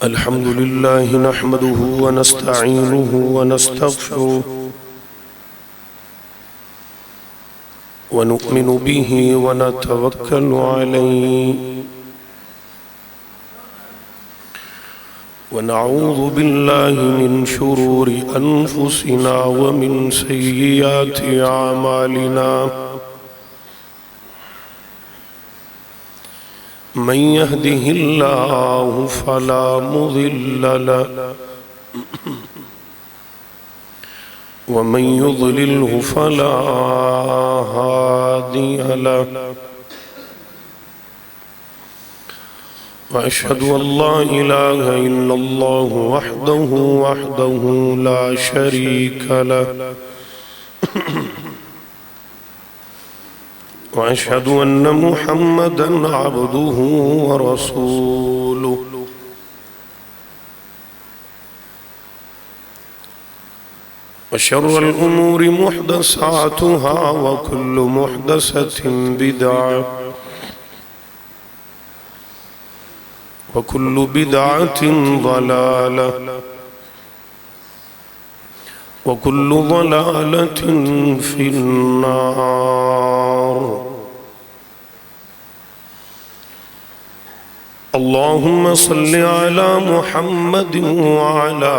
الحمد لله نحمده ونستعينه ونستغفره ونؤمن به ونتوكل عليه ونعوذ بالله من شرور أنفسنا ومن سيئات أعمالنا من يهده الله فلا مضل له ومن يضلله فلا هادي له وأشهد أن لا إله إلا الله وحده لا شريك له وأشهد أن محمدًا عبده ورسوله وشر الأمور محدثاتها وكل محدثة بدعة وكل بدعة ضلالة وكل ضلالة في النار. اللهم صل على محمد وعلى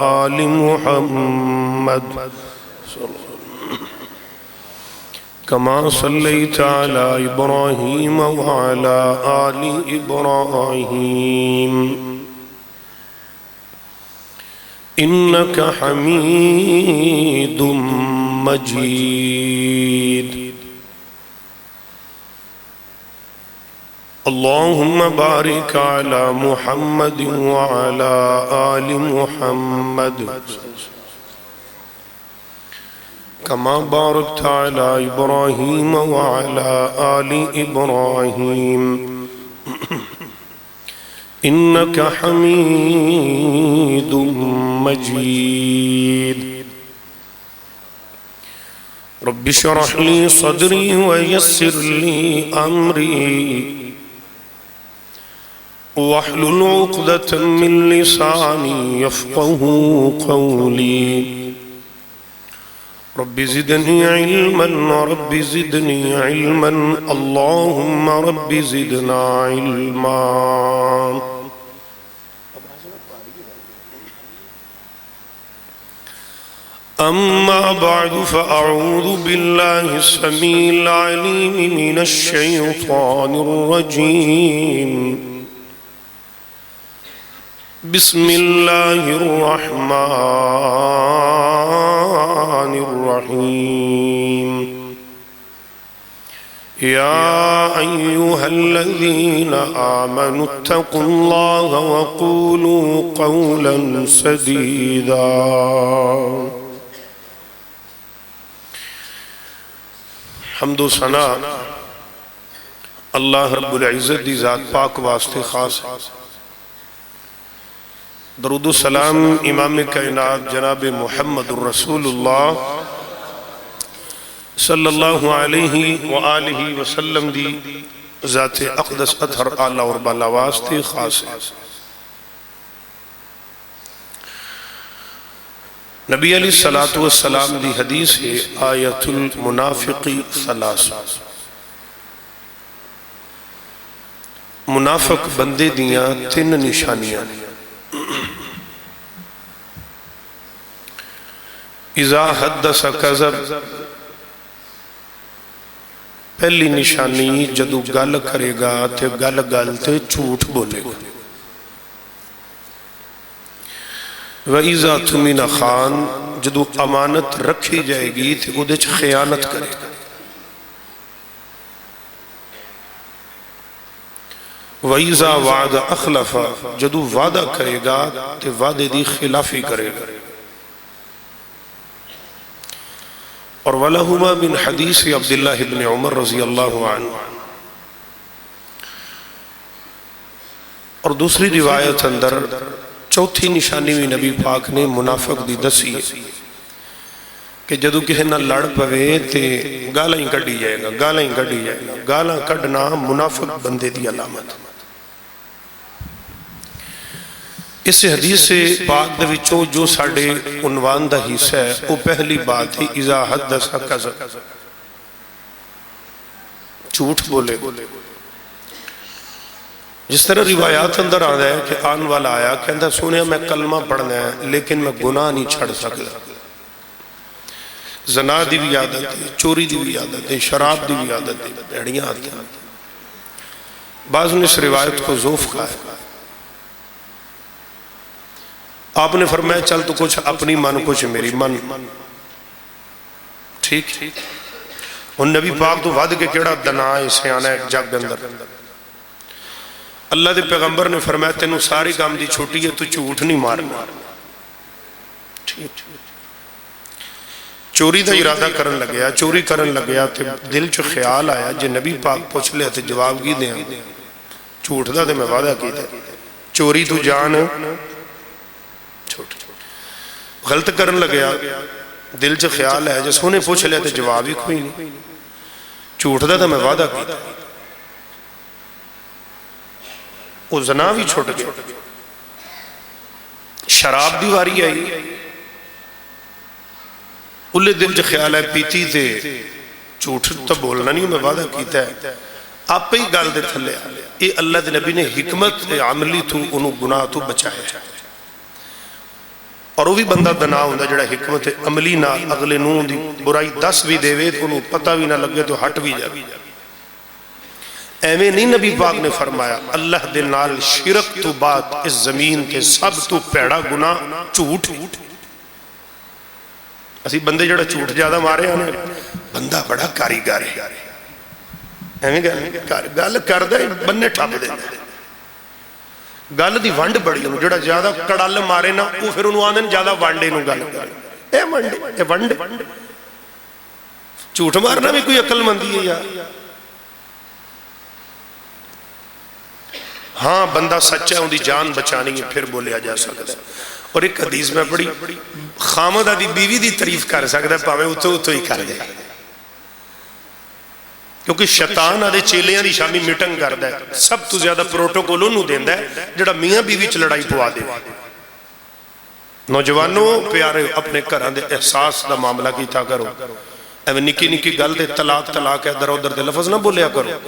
آل محمد كما صليت على إبراهيم وعلى آل إبراهيم إنك حميد مجيد. اللهم بارك على محمد وعلى آل محمد كما باركت على إبراهيم وعلى آل إبراهيم إنك حميد مجيد. رب اشرح لي صدري ويسر لي أمري واحلل عقدة من لساني يفقه قولي. رب زدني علما رب زدني علما اللهم رب زدنا علما. أما بعد فأعوذ بالله السميع العليم من الشيطان الرجيم. بسم الله الرحمن الرحيم. يا أيها الذين آمنوا اتقوا الله وقولوا قولا سديدا. حمد و ثنا اللہ رب العزت دی ذات پاک واسطے خاص ہے. درود و سلام امام کائنات جناب محمد الرسول اللہ صلی اللہ علیہ وآلہ وسلم دی ذات اقدس اطہر اعلیٰ اور بالا واسطے خاص ہے. نبی علیہ السلام دی حدیث ہے آیت المنافق ثلاث. منافق بندے دیاں تین نشانیاں. اذا حدث کذب، پہلی نشانی جدو گل کرے گا تے گل تے جھوٹ بولے گا. وَإِذَا تُمِنَ خان، جدو امانت رکھی جائے گی تے اودے چ خیانت کرے گا. وَإِذَا وَعَدَ أَخْلَفَ، جدو وعدہ کرے گا تے وعدے دی خلافی کرے گا. اور وَلَهُمَا من حدیث عبداللہ ابن عمر رضی اللہ عنہ. اور دوسری روایت اندر چوتھی نشانی بھی نبی پاک نے منافق دی دسی ہے کہ جدو کسی نہ لڑ پوے تے گالاں ہی کڈی جائے گا. گالاں کڈنا منافق بندے دی علامت. اس حدیث پاک دے وچوں جو ساڈے عنوان دا حصہ ہے وہ پہلی بات ہے اذا حدث کذب، جھوٹ بولے۔ جس طرح روایات اندر آ رہا ہے کہ آن والا آیا کہندا سنیا میں کلمہ پڑھنا ہے لیکن میں گناہ نہیں چھڑ سکتا، زنا دی بھی عادت ہے، چوری دی بھی عادت ہے، شراب دی بھی عادت ہے، بھیڑیاں آتی ہیں۔ بعض نے اس روایت کو ضعف کہا ہے۔ آپ نے فرمایا چل تو کچھ اپنی من کچھ میری من، ٹھیک۔ ان نبی پاک تو ود کے کیڑا دنا ہے سیانا ہے جگ اندر۔ اللہ دے پیغمبر نے فرمایا تینوں ساری کام دی چھوٹی ہے، تو جھوٹ نہیں مارنا، ٹھیک۔ چوری دا ارادہ کرن لگیا، چوری کرن لگیا تے دل چ خیال آیا جے نبی پاک پوچھ لیا تے جواب کی دیں، جھوٹ دا تے میں وعدہ کیتا، چوری تو جان چھوٹ۔ غلط کرن لگیا، دل چ خیال ہے جے سونے پوچھ لیا تے جواب ہی کوئی نہیں، جھوٹ دا تے میں وعدہ کیتا۔ وہ زنا بھی چھوٹ گیا، شراب دی واری آئی، انہیں دل چ خیال ہے پیتی تے جھوٹ تو بولنا نہیں، میں وعدہ کیتا ہے، آپ ہی گل دے تھلے آ۔ یہ اللہ دے نبی نے حکمت عملی تو انہوں گناہ تو بچایا، اور وہ بھی بندہ دنا ہوندہ جڑا حکمت عملی نہ اگلے نوں دی برائی دس بھی دے وے تو انہوں پتہ بھی نہ لگے تو ہٹ بھی جائے۔ ایویں نہیں نبی پاک نے فرمایا اللہ دے نال شرک تو بعد اس زمین کے سب تو پیڑا گناہ جھوٹ۔ اسی بندے جڑا جھوٹ زیادہ مارے ہیں بندہ بڑا کاریگر ہے، ایویں گل کردہ بننے ٹھپ دے، گل دی ونڈ بڑی انہوں جڑا زیادہ کڑال مارے نا وہ پھر انہوں آدھیں زیادہ وانڈے انہوں گل کرے، اے ونڈ جھوٹ مارنا بھی کوئی عقل مندی ہے یا ہاں بندہ سچا ہے ان دی جان بچانی ہے پھر بولیا جا سکتا ہے۔ اور ایک حدیث میں بڑی خامدہ دی بیوی دی تعریف کر سکتا ہے پاویں اتو ہی کر دے، کیونکہ شیطان آدھے چیلیاں دی شامی میٹنگ کردا ہے، سب تو زیادہ پروٹوکول انہوں دیندا ہے جڑا میاں بیوی چ لڑائی پوا دے۔ نوجوانوں پیارے اپنے گھراں دے احساس دا معاملہ کیتا کرو، ایویں نکی نکی گل دے طلاق طلاق ادھر ادھر دے لفظ نہ بولیا کرو،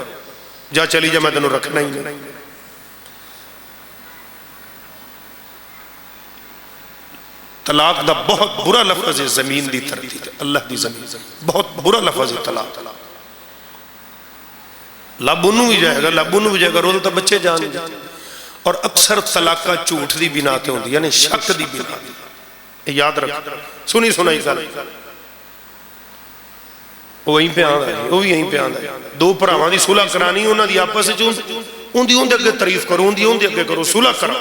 جا چلی جا میں تینوں رکھنا ہی نہیں۔ طلاق دا بہت برا لفظ ہے زمین دی ترتی ہے، اللہ دی زمین بہت برا لفظ ہے طلاق۔ لب انہوں بھی جائے گا، لب انہوں بھی جائے گا، روز تا بچے جان جائے، اور اکثر طلاقہ جھوٹ دی بنا تے ہوندی یعنی شک دی بنا تے، یاد رکھ سنی سنائی گل وہ وہیں پہ آن ہے، وہ بھی یہیں پہ آن ہے۔ دو پراواں دی صلح کرانی انہاں دی آپس وچ ان دی اگے تعریف کرو، ان دی اگے کرو، صلح کرو۔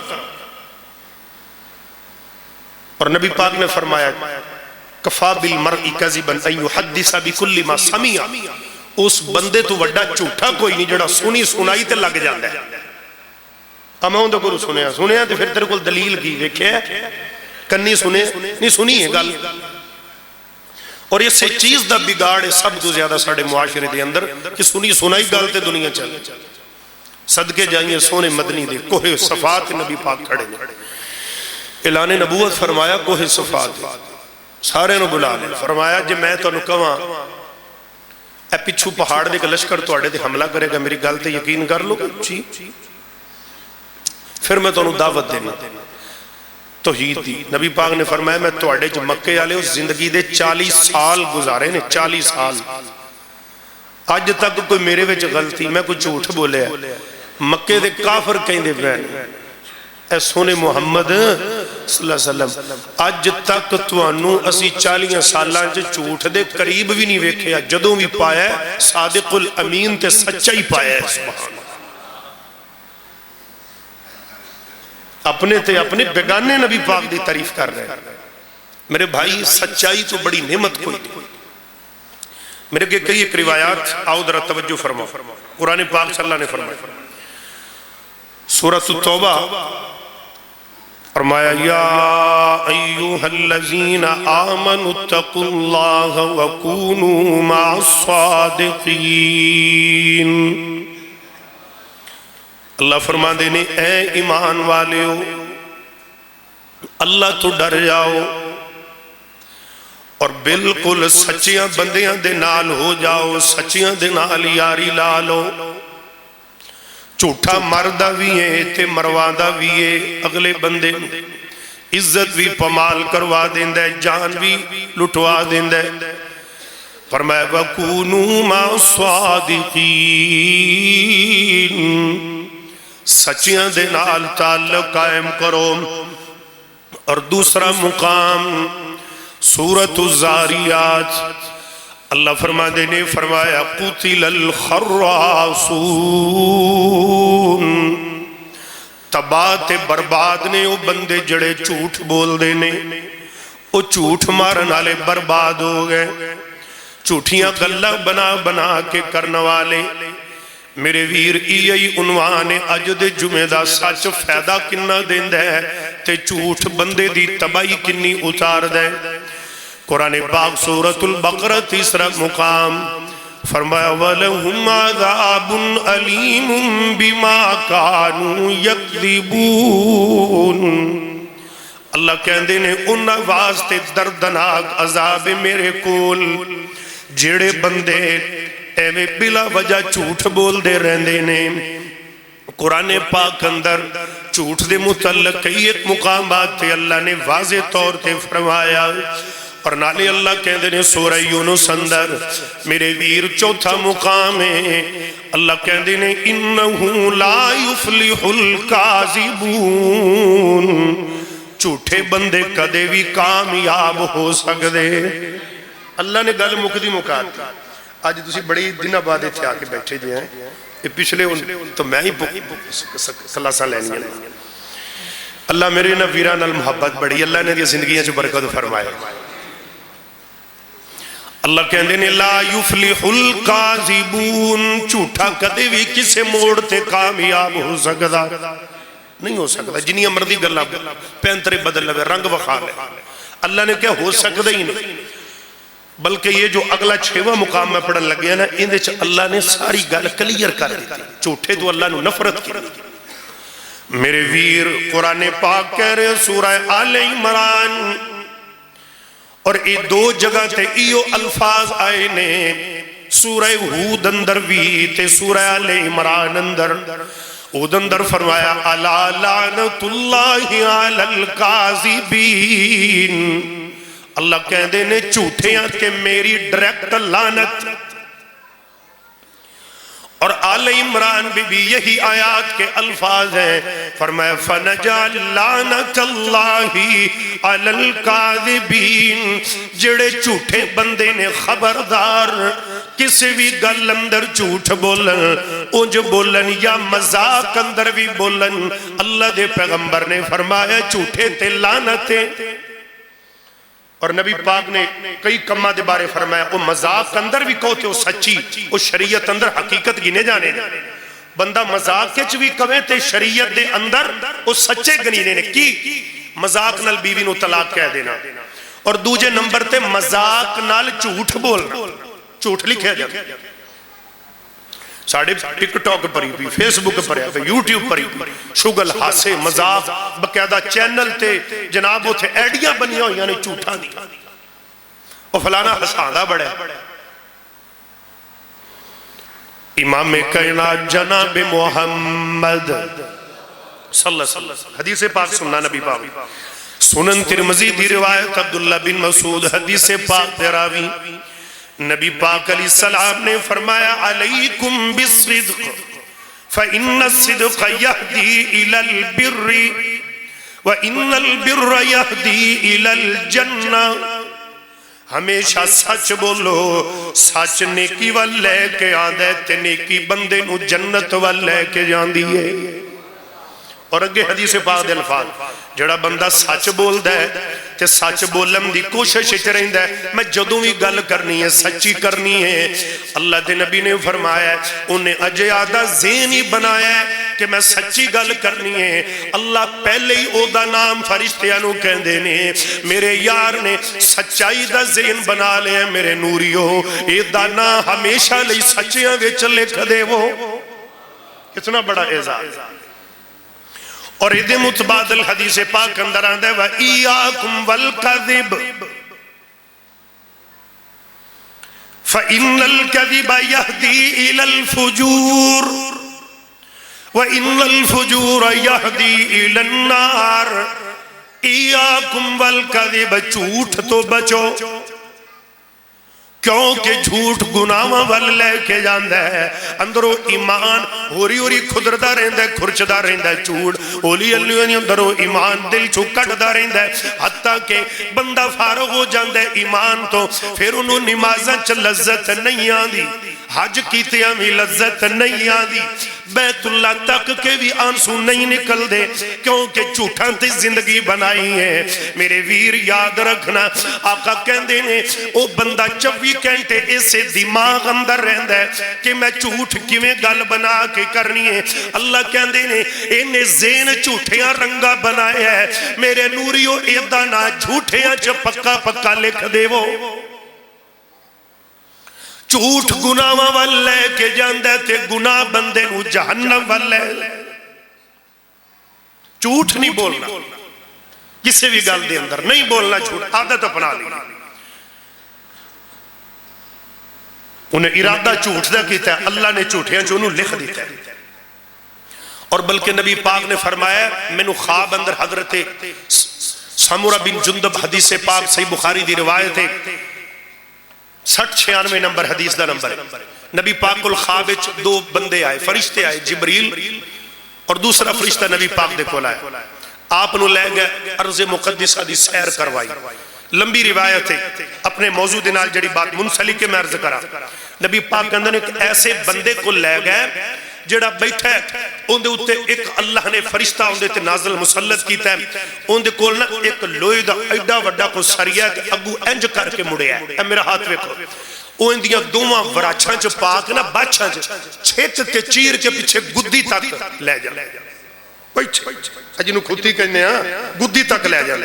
اور نبی پاک نے فرمایا کفا بالمرء کذبا ان یحدث بکل ما سمع، اس بندے تو وڈا جھوٹا کوئی نہیں جڑا سنی سنائی تے لگ جاندا ہے۔ اما اون دے کول سنیا تے پھر تیرے کول دلیل کی ویکھیا کنی سنے نہیں سنی ہے گل۔ اور یہ سے چیز دا بگاڑ ہے سب تو زیادہ ساڑھے معاشرے دے اندر کہ سنی سنائی گل تے دنیا چل صدقے جائیں سونے مدنی دے کوہ صفات نبی پاک کھڑے نے، اعلان نبوت فرمایا کوہ صفات سارے نو بلا لے، فرمایا جے میں تو نکواں اے پچھو پہاڑ دے کہ لشکر تو آڑے دے حملہ کرے گا میری گل تے یقین کر لو جی، پھر میں تو انہوں دعوت دینا توحید دی۔ نبی پاک نے فرمایا میں تو آڑے جو مکے آلے اس زندگی دے 40 سال گزارے نے، 40 سال آج تک کوئی میرے وچ غلطی میں کوئی جھوٹ بولے ہے مکے دے کافر کہیں دے بین اے سونے محمد صلی اللہ علیہ وسلم آج تک توانوں اسی 40 سالان جو جھوٹ دے قریب بھی نہیں ویکھیا، جدوں بھی پایا ہے صادق الامین تے سچائی پایا ہے۔ سبحان اپنے تے اپنے بیگانے نبی پاک دی تعریف کر رہے ہیں۔ میرے بھائی سچائی تو بڑی نعمت کوئی نہیں۔ میرے کے کئی ایک روایات آؤ ذرا توجہ فرما، قرآن پاک صلی اللہ نے فرمایا سورۃ التوبہ فرمایا یا ایوہا الذین آمنوا اتقوا اللہ وکونوا مع الصادقین۔ اللہ فرما دینے اے ایمان والے ہو اللہ تو ڈر جاؤ اور بالکل سچیاں بندیاں دے نال ہو جاؤ، سچیاں دے نال یاری لا لو۔ جھوٹا مردہ بھی ہے تے مروادہ بھی ہے، اگلے بندے عزت بھی پمال کروا دیندہ ہے، جان بھی لٹوا دیندہ ہے۔ فرمایا وَكُونُوا مَعَ الصَّادِقِينَ، سچیاں دے نال تعلق قائم کرو۔ اور دوسرا مقام سورۃ الزاریات، اللہ فرما دینے فرمایا قُتِلَ الْخَرَّاسُونَ، تباہ تے برباد نے وہ بندے جڑے جھوٹ بول دینے، وہ جھوٹ مارن والے برباد ہو گئے، جھوٹیاں گلہ بنا بنا کے کرنے والے۔ میرے ویر ایہی عنوان اج دے جمعے دا، سچ فائدہ کنا دیندا ہے تے جھوٹ بندے دی تباہی کنی اتار دے۔ قرآن پاک سورۃ البقرہ تیسرا مقام فرمایا وَلَهُمْ عَذَابٌ أَلِيمٌ بِمَا كَانُوا يَكْذِبُونَ، اللہ کہندے نے انہاں واسطے دردناک عذاب میرے کول جڑے بندے ایویں بلا وجہ جھوٹ بول دے رہندے نے۔ قرآن پاک اندر جھوٹ دے متعلق کئی ایک مقامات تے اللہ نے واضح طور تے فرمایا، اور نالے اللہ کہندے نے سورہ یونس اندر میرے ویر چوتھا مقام ہے، اللہ کہندے نے انہو لا یفلح الکاذبون، جھوٹے بندے کدے بھی کامیاب ہو سکدے۔ اللہ نے گل مکدی مکات آج تسی بڑی دنہ بعد اتھے آ کے بیٹھے جی ہیں، یہ پچھلے تو میں ہی کلاسہ لینی ہے۔ اللہ میرے نبیران المحبت بڑی، اللہ نے دی زندگیاں جو برکت فرمائے۔ اللہ کہندے نے لا یفلح الکاذبون، جھوٹا کدے بھی کسے موڑ تے کامیاب ہو سکدا نہیں، ہو سکدا جنیاں مردی گلا پینترے بدل لگے رنگ وخا لے، اللہ نے کیا ہو سکدا ہی نہیں۔ بلکہ یہ جو اگلا 6واں مقام میں پڑھن لگے ہیں نا، اندے چ اللہ نے ساری گل کلیئر کر دیتی، جھوٹے تو اللہ نے نفرت کی۔ میرے ویر قرآن پاک کہہ رہے سورہ آل عمران، اور یہ دو جگہ تے ایو الفاظ آئے نے، سورہ ہود اندر بھی تے سورہ آل عمران اندر۔ ہود اندر فرمایا الا لعنت اللہ علی الکاذبین، اللہ کہندے نے جھوٹیاں کہ میری ڈائریکٹ لعنت۔ اور آل عمران بھی یہی آیات کے الفاظ ہیں، فرمایا فَنَجَعَلْ لَعْنَةَ اللَّهِ عَلَى الْكَاذِبِينَ، جڑے جھوٹے بندے نے خبردار کسی بھی گل اندر جھوٹ بولن، اونج بولن یا مذاق اندر بھی بولن، اللہ دے پیغمبر نے فرمایا جھوٹے تے لعنتیں۔ اور نبی پاک نے کئی کمہ دے بارے فرمایا وہ مذاق اندر بھی کہتے وہ سچی، وہ شریعت اندر حقیقت گنے جانے، بندہ مذاق کے چوی کمے تے شریعت دے اندر وہ سچے گنینے نے کی۔ مذاق نال بیوی نو طلاق کہہ دینا، اور دوجے نمبر تے مذاق نال جھوٹ بولنا، جھوٹ لکھے جاتا ساڑھے ٹک ٹاک پر ہی بھی، فیس بک پر ہی بھی، یوٹیوب پر ہی بھی، شگل ہاسے مذاق بقیدہ چینل تے جناب ہوتے ایڈیاں بنیا ہوئی یعنی جھوٹا دی، اور فلانا حسادہ بڑھے۔ امام کائنات جناب محمد صلی اللہ علیہ وسلم، حدیث پاک سننا نبی پاک، سنن ترمذی دی روایت عبداللہ بن مسعود حدیث پاک تراوی، نبی پاک علیہ السلام نے فرمایا علیکم بالصدق فإن الصدق يهدي إلى البر وإن البر يهدي إلى الجنة، ہمیشہ سچ بولو، سچ نیکی وال لے کے آدھے تے نیکی بندے نو جنت وال لے کے جاندی ہے۔ اور اگے حدیث پاک دے الفاظ جڑا بندہ سچ بول دے تے سچ بولن دی کوشش وچ رہندا ہے، میں جدوں بھی گل کرنی ہے سچی کرنی ہے۔ اللہ دے نبی نے فرمایا ہے انہیں اجے آدھا ذہن ہی بنایا ہے کہ میں سچی گل کرنی ہے، اللہ پہلے ہی او دا نام فرشتیاں نو کہندے نے، میرے یار نے سچائی دا ذہن بنا لے میرے نوریو، اے دا نام ہمیشہ لئی سچیاں وچ لکھ دے وہ، کتنا بڑا اعزاز۔ اور یہ متبادل حدیث پاک اندر آندہ ہے وَإِيَّاكُمْ وَالْكَذِبِ فَإِنَّ الْكَذِبَ يَهْدِي إِلَى الْفُجُورِ وَإِنَّ الْفُجُورَ يَهْدِي إِلَى النَّارِ إِيَّاكُمْ وَالْكَذِبَ جھوٹ تو بچو کیونکہ جھوٹ گناہاں وال لے کے جاندہ ہے اندرو ایمان ہوری خدردہ رہندہ ہے کھرچدہ رہندہ ہے جھوٹ ہولی اندرو ایمان دل چھکڑدہ رہندہ ہے حتیٰ کہ بندہ فارغ ہو جاندہ ہے ایمان تو پھر انہوں نمازاں چا لذت نہیں آندی حج کیتیاں بھی لذت نہیں آندی بیت اللہ تک کے بھی آنسو نہیں نکل دے کیونکہ جھوٹاں تے زندگی بنائی ہے میرے ویر یاد رکھنا آقا کہندے نے او بندہ 24 گھنٹے اسے دماغ اندر رہندہ ہے کہ میں جھوٹ کیویں گل بنا کے کرنی ہے اللہ کہندے نے انہیں ذہن جھوٹیاں رنگا بنایا ہے میرے نوریو ایدہ نہ جھوٹیاں جو پکا پکا لکھ دے وہ جھوٹ گناہ والے کے جاندے تے گناہ بندے نو جہنم والے جھوٹ نہیں بولنا کسی بھی گل دے اندر نہیں بولنا جھوٹ عادت اپنا لی انہیں ارادہ جھوٹ دا کیتا ہے اللہ نے جھوٹیاں جو انہوں لکھ دیتا ہے اور بلکہ نبی پاک نے فرمایا میں نو خواب اندر حضرت سمورہ بن جندب حدیث پاک صحیح بخاری دی روایت ہے 60-96 نمبر حدیث دا نمبر ہے نبی پاک الخواب دو بندے آئے فرشتے آئے جبریل اور دوسرا فرشتہ نبی پاک دے کول آئے آپ نو لے گئے ارض مقدسہ دی سیر کروائی لمبی روایت ہے اپنے موضوع دنال جڑی بات منسلک میں عرض کرا نبی پاک اندر ایک ایسے بندے کو لے گئے جڑا بیٹھا ہے اندے اتے ایک اللہ نے فرشتہ اندے تے نازل مسلط کیتا ہے اندے کولنا ایک لوئی دا ایڈا وڈا کو سریا کہ اگو انج کر کے مڑے ہے اے میرا ہاتھ ویکھو وہ اندیاں دوواں وراچھاں چ پاک نا باچھاں چ چھت تے چیر کے پیچھے گدی تک لے جا جنہوں کھوتی کہنے ہیں گدی تک لے جا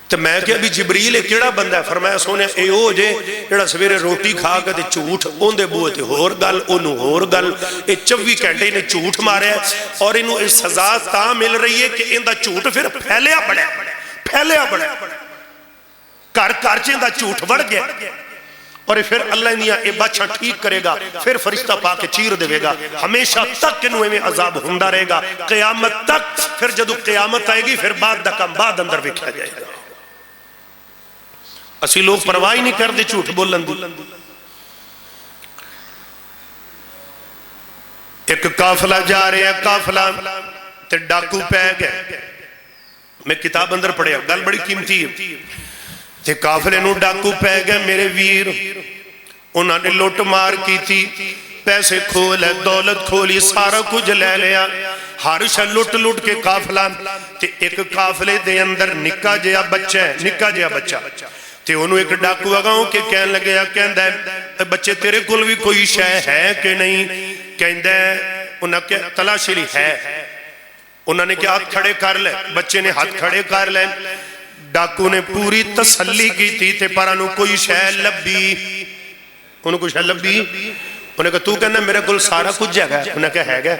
تو میں کہ ابھی جبریل ہے کیڑا بندہ ہے فرمایا سونے اے او جے جڑا سویرے روٹی کھا کے تے جھوٹ اوندے بوئے تے ہور گل اونوں ہور گل اے 24 گھنٹے نے جھوٹ مارے اور انہوں اس سزا تا مل رہی ہے کہ اندہ جھوٹ پھر پھیلیا بڑھے کر چندہ جھوٹ بڑھ گیا اور پھر اللہ انہی اے بچہ ٹھیک کرے گا پھر فرشتہ پاک چیر دے گا ہمیشہ تک انہوں میں عذاب ہندہ رہے گا قیامت تک پھر جدو قیامت آئے گی پھر بعد دکم بعد اندر بکھا جائے گا اسی لوگ پرواہی نہیں کر دے جھوٹ بولن دی ایک قافلہ جا رہے ہیں قافلہ تے ڈاکو پہ گئے میں کتاب اندر پڑھے گل بڑی قیمتی ہے تے قافلے نو ڈاکو پہ گئے میرے ویر انہوں نے لوٹ مار کی تھی پیسے کھولے دولت کھولی سارا کچھ لے لیا ہر شہ لٹ کے قافلہ تے ایک قافلے دے اندر نکا جیا بچہ تے انہوں ایک ڈاکو آگاؤں کہ کہنے لگے کہندہ ہے بچے تیرے کل بھی کوئی شے ہے کہ نہیں کہندہ ہے انہوں نے تلاشی لی ہے انہوں نے کہ ہاتھ کھڑے کر لے بچے نے ہاتھ کھڑے کر لے ڈاکو نے پوری تسلی کی تھی تے پر انہوں کوئی شے لبی انہوں کوئی شے لبی انہوں نے کہا تو کہنا میرے کل سارا کچھ جگہ انہوں نے کہا ہے گا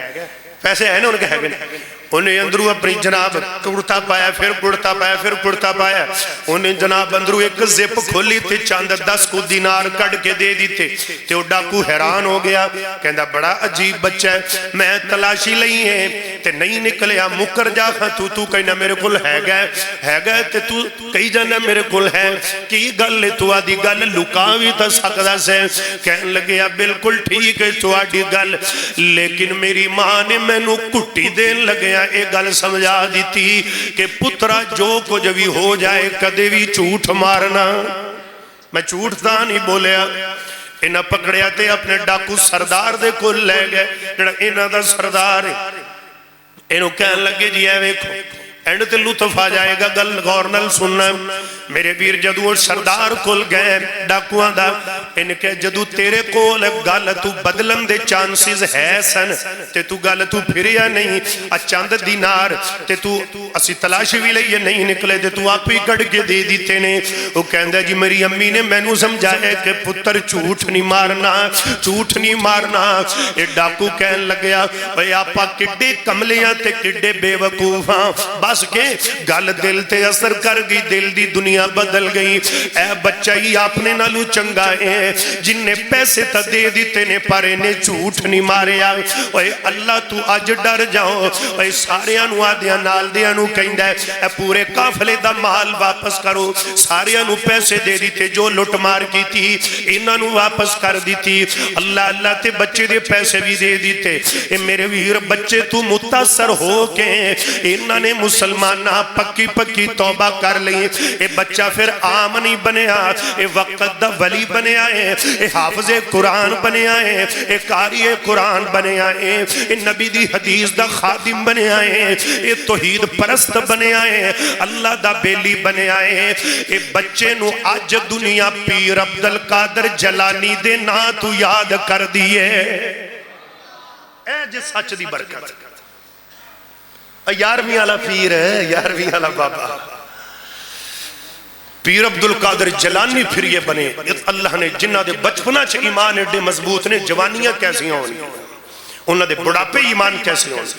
پیسے ہیں نا انہوں نے کہا ہے گا انہیں اندرو اپنی جناب کڑتا پایا پھر کڑتا پایا انہیں جناب اندرو ایک زپ کھولی تھی چاند 10 کو دینار کڑ کے دے دیتے تے وہ ڈاکو حیران ہو گیا کہندہ بڑا عجیب بچہ ہے میں تلاشی لئی ہے تے نہیں نکلیا مکر جا تو کہنا میرے کل ہے گئے تے تو کئی جانا میرے کل ہے کی گل لے تو آدھی گل لکاوی تا سکدہ سے کہنے لگیا بالکل ٹھیک ہے تو آدھی گل لیکن میری ماں نے میں نو کٹی دین لگیا ایک گل سمجھا دیتی کہ پترہ جو کچھ بھی ہو جائے کدے بھی جھوٹ مارنا میں جھوٹ تھا نہیں بولیا انہاں پکڑیا تے اپنے ڈاکو سردار دے کو لے گئے جڑا انہاں دا سردار ہے انہوں کہنے لگے جی ہے ویکھو اینڈ تے لطف آ جائے گا گل غور نل سننا میرے ویر جدو سردار کول گئے ڈاکوان دا ان کے جدو تیرے کول گل تو بدلن دے چانسز ہے سن تے تو گل تو پھریا نہیں چند دینار تے تو اسی تلاشی بھی لئیے نہیں نکلے تے تو آپ ہی کڑ کے دے دیتے نے وہ کہندہ جی میری امی نے میں نو سمجھائے کہ پتر جھوٹ نہیں مارنا جھوٹ نہیں مارنا اے ڈاکو کہن لگیا بھئی آپا کڈے کملیاں تے کڈے بے وقوفاں بس کے گل دل تے اثر کر گئی دل دی دنیا بدل گئی اے بچہ ہی آپ نے نالو چنگا ہے جن نے پیسے تا دے دیتے نے پارے نے جھوٹ نہیں ماریا اوے اللہ تو آج ڈر جاؤ اوے سارے انو آدھیاں نال دے انو کہندہ ہے اے پورے کافلے دا مال واپس کرو سارے انو پیسے دے دیتے جو لٹ مار کی تھی انہوں واپس کر دیتی اللہ اللہ تے بچے دے پیسے بھی دے دیتے اے میرے ویر بچے تو متاثر ہو کے انہوں نے مسلمانہ پکی پکی توبہ کر لی اے بچہ پھر عام نہیں بنیا اے وقت دا ولی بنیا ہے اے حافظ قرآن بنیا ہے اے قاری قرآن بنیا ہے اے نبی دی حدیث دا خادم بنیا ہے اے توحید پرست بنیا ہے اللہ دا بیلی بنیا ہے اے بچے نو آج دنیا پیر عبدالقادر جلانی دے نا تو یاد کر دیئے اے جے سچ دی برکت یارویں والا پیر ہے یارویں والا بابا پیر عبدالقادر جلانی پھر یہ بنے اللہ نے جنہ دے بچپنا چھ ایمان ایڈے مضبوط نے جوانیاں کیسی ہونی انہوں دے بڑھاپے ایمان کیسے ہونی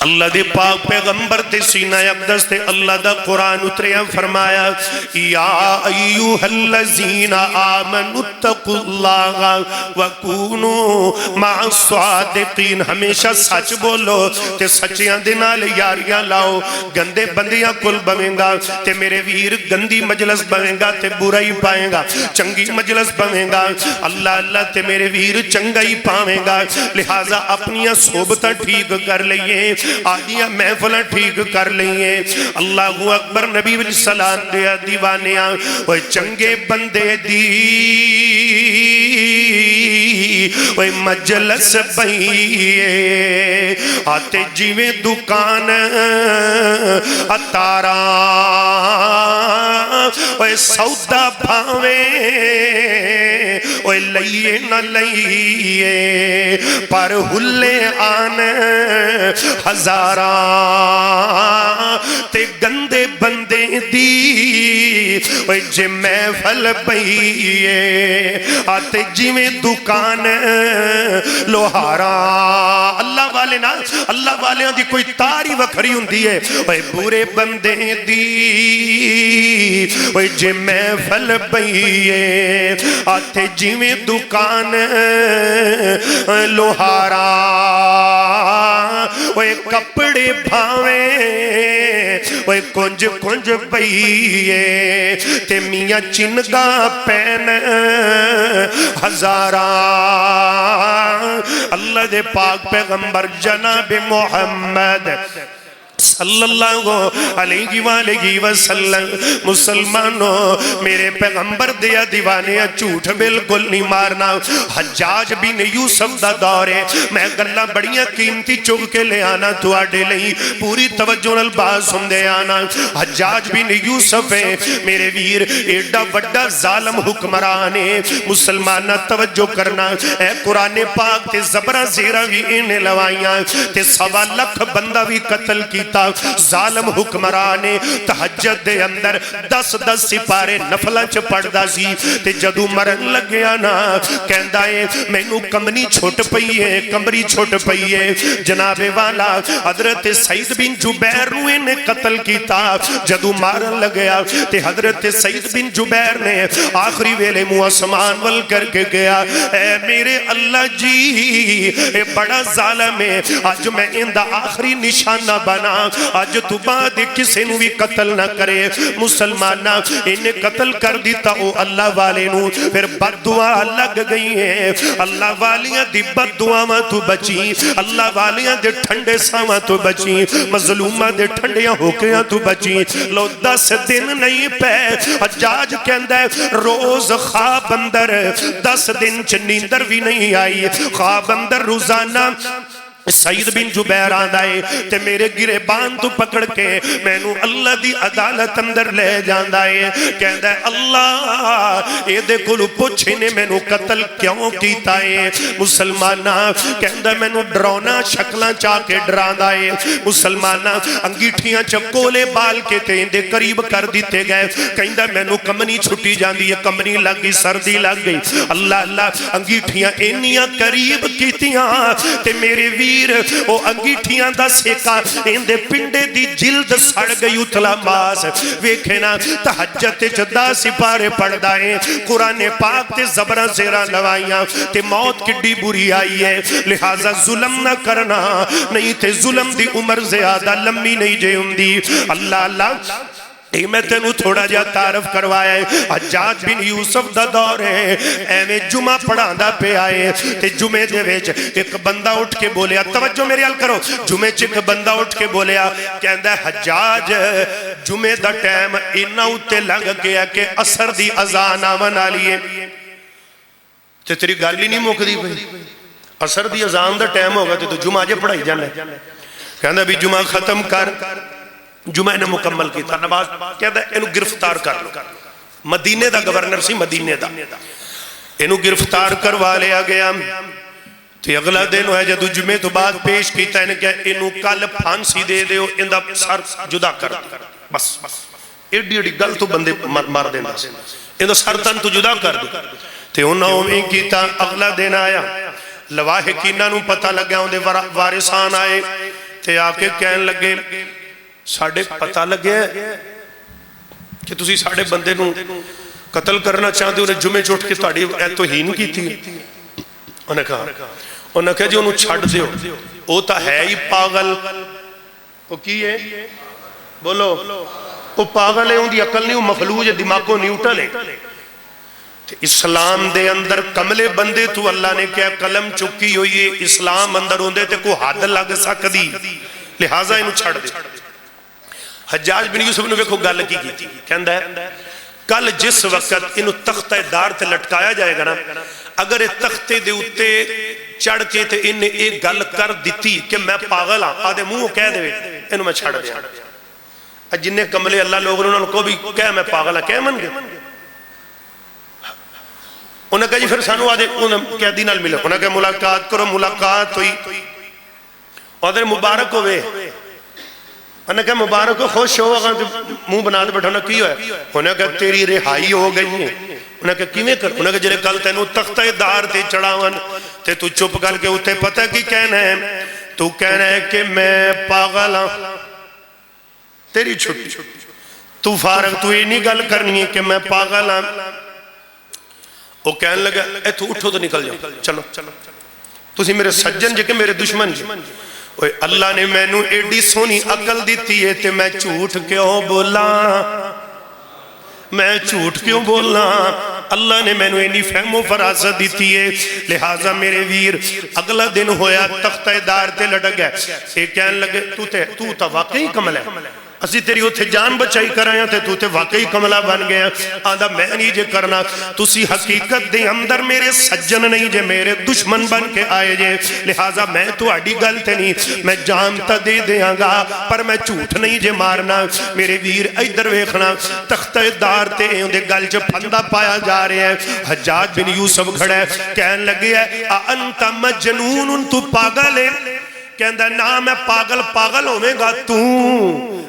اللہ دے پاک پیغمبر تے سینہ اقدس تے اللہ دا قرآن اتریا فرمایا یا ایوہ الذین آمنوا اتقوا اللہ وکونوا مع الصادقین ہمیشہ سچ بولو تے سچیاں دے نال یاریاں لاؤ گندے بندیاں کل بویں گا تے میرے ویر گندی مجلس بویں گا تے برائی پائیں گا چنگی مجلس بویں گا اللہ اللہ تے میرے ویر چنگائی پاویں گا لہٰذا اپنیاں صحبتاں ٹھیک کر لئیے آدیاں محفلہ ٹھیک کر لئیے اللہ اکبر نبی علیہ السلام دیا دیوانیاں وہ چنگے بندے دی وہ مجلس بھئیے آتے جیویں دکان اتارا وہ سودا بھاویں وہ لئیے نہ لئیے پر ہلے آن ہزاراں تے گندے بندے دی وہ جے محفل پئیے آتے جیویں دکان لوہارا اللہ والے نا اللہ والیاں دی کوئی تاری وکھری ہوندی ہے وہ برے بندے دی وہ جے محفل پئیے آتے جیویں دکان لوہارا وہ کپڑے بھاویں وہ کنج کنج پئیے تے میاں چنگا پین ہزاراں اللہ دے پاک پیغمبر جناب محمد صلی اللہ علیہ وآلہ وسلم مسلمانوں میرے پیغمبر دیا دیوانیاں جھوٹ بالکل نہیں مارنا حجاج بن یوسف دا دورے میں گلہ بڑیاں قیمتی چگ کے لے آنا تو آڈے لئی پوری توجہ الباز سن دے آنا حجاج بن یوسف ہے میرے ویر ایڈا وڈا ظالم حکمرانے مسلمانہ توجہ کرنا اے قرآن پاک تے زبرہ زیرہ بھی انہیں لوائیاں تے 1.25 لاکھ بندہ بھی قتل کی ظالم حکمرانے تحجد دے اندر 10 سپارے نفلہ چ پڑھدا سی تے جدو مرن لگیا نا کہندا ہے مینوں کمنی چھٹ پئی ہے کمری چھٹ پئی ہے جناب والا حضرت سعید بن جبیر نو نے قتل کیتا جدو مارن لگیا تے حضرت سعید بن جبیر نے آخری ویلے منہ آسمان ول کر کے گیا اے میرے اللہ جی اے بڑا ظالم ہے آج میں اندہ آخری نشانہ بنا آج تو بعد کسی نو بھی قتل نہ کرے مسلمانہ انہیں قتل کر دیتا او اللہ والے نو پھر بد دعا لگ گئی ہیں اللہ والیاں دی بد دعا میں تو بچی اللہ والیاں دے ٹھنڈے ساں تو بچی مظلومہ دے ٹھنڈیاں ہوکیاں تو بچی لو 10 دن نہیں پہ حجاج کہندہ ہے روز خواب اندر 10 دن چ نیندر بھی نہیں آئی خواب اندر روزانہ سعید بن جبیر آندا ہے تے میرے گریبان تو پکڑ کے مینوں اللہ دی عدالت اندر لے جاندا ہے، کہندا ہے اللہ اے دے کولوں پوچھ نے مینوں قتل کیوں کیتا ہے؟ مسلماناں کہندا مینوں ڈراونا شکلاں چا کے ڈراندا ہے، مسلماناں انگیٹھیاں چکولے بال کے تے اندے قریب کر دیتے گئے، کہندا مینوں کمنی چھٹی جاندی ہے، کمنی لگ گئی، سردی لگ گئی، اللہ اللہ انگیٹھیاں انیاں قریب کیتیاں تے میرے او انگیٹھیاں دا سیکا اندے پنڈے دی جلد سڑ گئی، اتلا ماس ویکھے نا تہجد جدا سپارے پڑھ دائیں، قرآن پاک تے زبرہ زیرہ لوائیاں تے موت کڈی بری آئی ہے، لہذا ظلم نہ کرنا، نہیں تے ظلم دی عمر زیادہ لمبی نہیں جے ہوندی۔ اللہ اللہ اے میں تینوں تھوڑا جا تعارف کروایا ہے، حجاج بن یوسف دا دور ہے، ایویں جمعہ پڑھاندا پہ آئے تے جمعے دے وچ ایک بندہ اٹھ کے بولیا، توجہ میری حال کرو، جمعے چ ایک بندہ اٹھ کے بولیا، کہندا ہے حجاج جمعے دا ٹائم انہاں اُتے لنگ گیا کہ عصر دی اذان آون والی ہے، تے تیری گل ہی نہیں مکدی پئی، عصر دی اذان دا ٹائم ہوگا تے تو جمعہ جے پڑھائی جانا ہے، کہندا بھی جمعہ ختم کر، جمعہ نے مکمل کیتا، نماز کہتا ہے انہوں گرفتار کر لو، مدینے دا گورنر سی، مدینے دا انہوں گرفتار کروا لیا گیا، تے اگلا دن ہوئے جدو جمعے تو بعد پیش کیتا ہے کہ انہوں کل پھانسی دے دے ہو، اندہ سر جدا کر دے، بس ایڈی ایڈی گل تو بندے مار دے دا اندہ سر تن تو جدا کر دے، تے انہوں میں کیتا، اگلا دن آیا لواحقینہ نو پتہ لگیا، اندے وارثان آئے تے آ کے کہن لگے ساڑھے پتہ لگے کہ تسی ساڑھے بندے نو قتل کرنا چاہتے انہیں جمعے چھوٹ کے تاڑی توہین کی تھی، انہیں کہا جی انہوں چھڑ دیو، وہ تا ہے ہی پاگل، وہ کی ہے بولو وہ پاگل ہے، ان دی عقل نہیں، وہ مخلوج ہے، دماغ کو نیوٹل ہے، اسلام دے اندر کملے بندے تو اللہ نے کیا قلم چکی ہوئی ہے، اسلام اندر ہوندے تے کو حد لگ سکدی، لہٰذا انہوں چھڑ دے۔ حجاج بن یوسف نے ویکھو گل کی تھی، کہندا ہے کل جس وقت انہوں تختہ دار تے لٹکایا جائے گا نا، اگر یہ تختے دے اتے چڑھ کے تے انہیں ایک گل کر دیتی کہ میں پاگل ہاں، آدھے منہ کہہ دے انہوں میں چھڑ دیا، جنہیں کملے اللہ لوگ انہوں کو بھی کہہ میں پاگل ہاں، کہہ من گے، انہوں نے کہا جی پھر سانو آدھے انہوں کہہ دینال ملے، انہوں نے کہا ملاقات کرو، ملاقات ہوئی، آدھے مبارک ہوئے، انہوں نے کہا مبارک ہو، خوش ہو، منہ بنا دے بیٹھا، انہوں نے کی ہوئے، انہوں نے کہا تیری رہائی ہو گئی ہے، انہوں نے کہا کیویں کر، انہوں نے کہا جنہیں کل تینوں تختہ دار تے چڑھاون تے تو چپ کر کے اتے پتہ کی کہنا ہے، تو کہنا ہے کہ میں پاگل ہاں، تیری چھٹی، تو فارغ، تو یہ نہیں گل کرنی ہے کہ میں پاگل ہاں، وہ کہنے لگا اے تو اٹھو تو نکل جاؤ، چلو تسی میرے سجن جے کہ میرے دشمن جے، اللہ نے میں نو ایڈی سونی عقل دیتی ہے تے میں جھوٹ کیوں بولا، میں جھوٹ کیوں بولنا، اللہ نے میں نو اینی فہم و فراست دیتی ہے، لہٰذا میرے ویر اگلا دن ہویا تختہ دار تے لڑ گئے، ایک کہنے لگے تو تا واقعی کمل ہے، اسی تیری اتھے جان بچائی کرایا تھے تو تے واقعی کملہ بن گیا، آدھا میں نہیں جے کرنا، تسی حقیقت دے اندر میرے سجن نہیں جے میرے دشمن بن کے آئے جے، لہٰذا میں تو آڑی گلتے نہیں، میں جان تا دے دیاں گا پر میں جھوٹ نہیں جے مارنا، میرے ویر ایدر ویکھنا تختہ دار تے اندے گل جو پھندہ پایا جا رہے ہیں، حجاج بن یوسف کھڑے کہن لگے ہے انت مجنون، تو پاگل ہے، کہندہ نا میں پاگل ہوئے گا تو،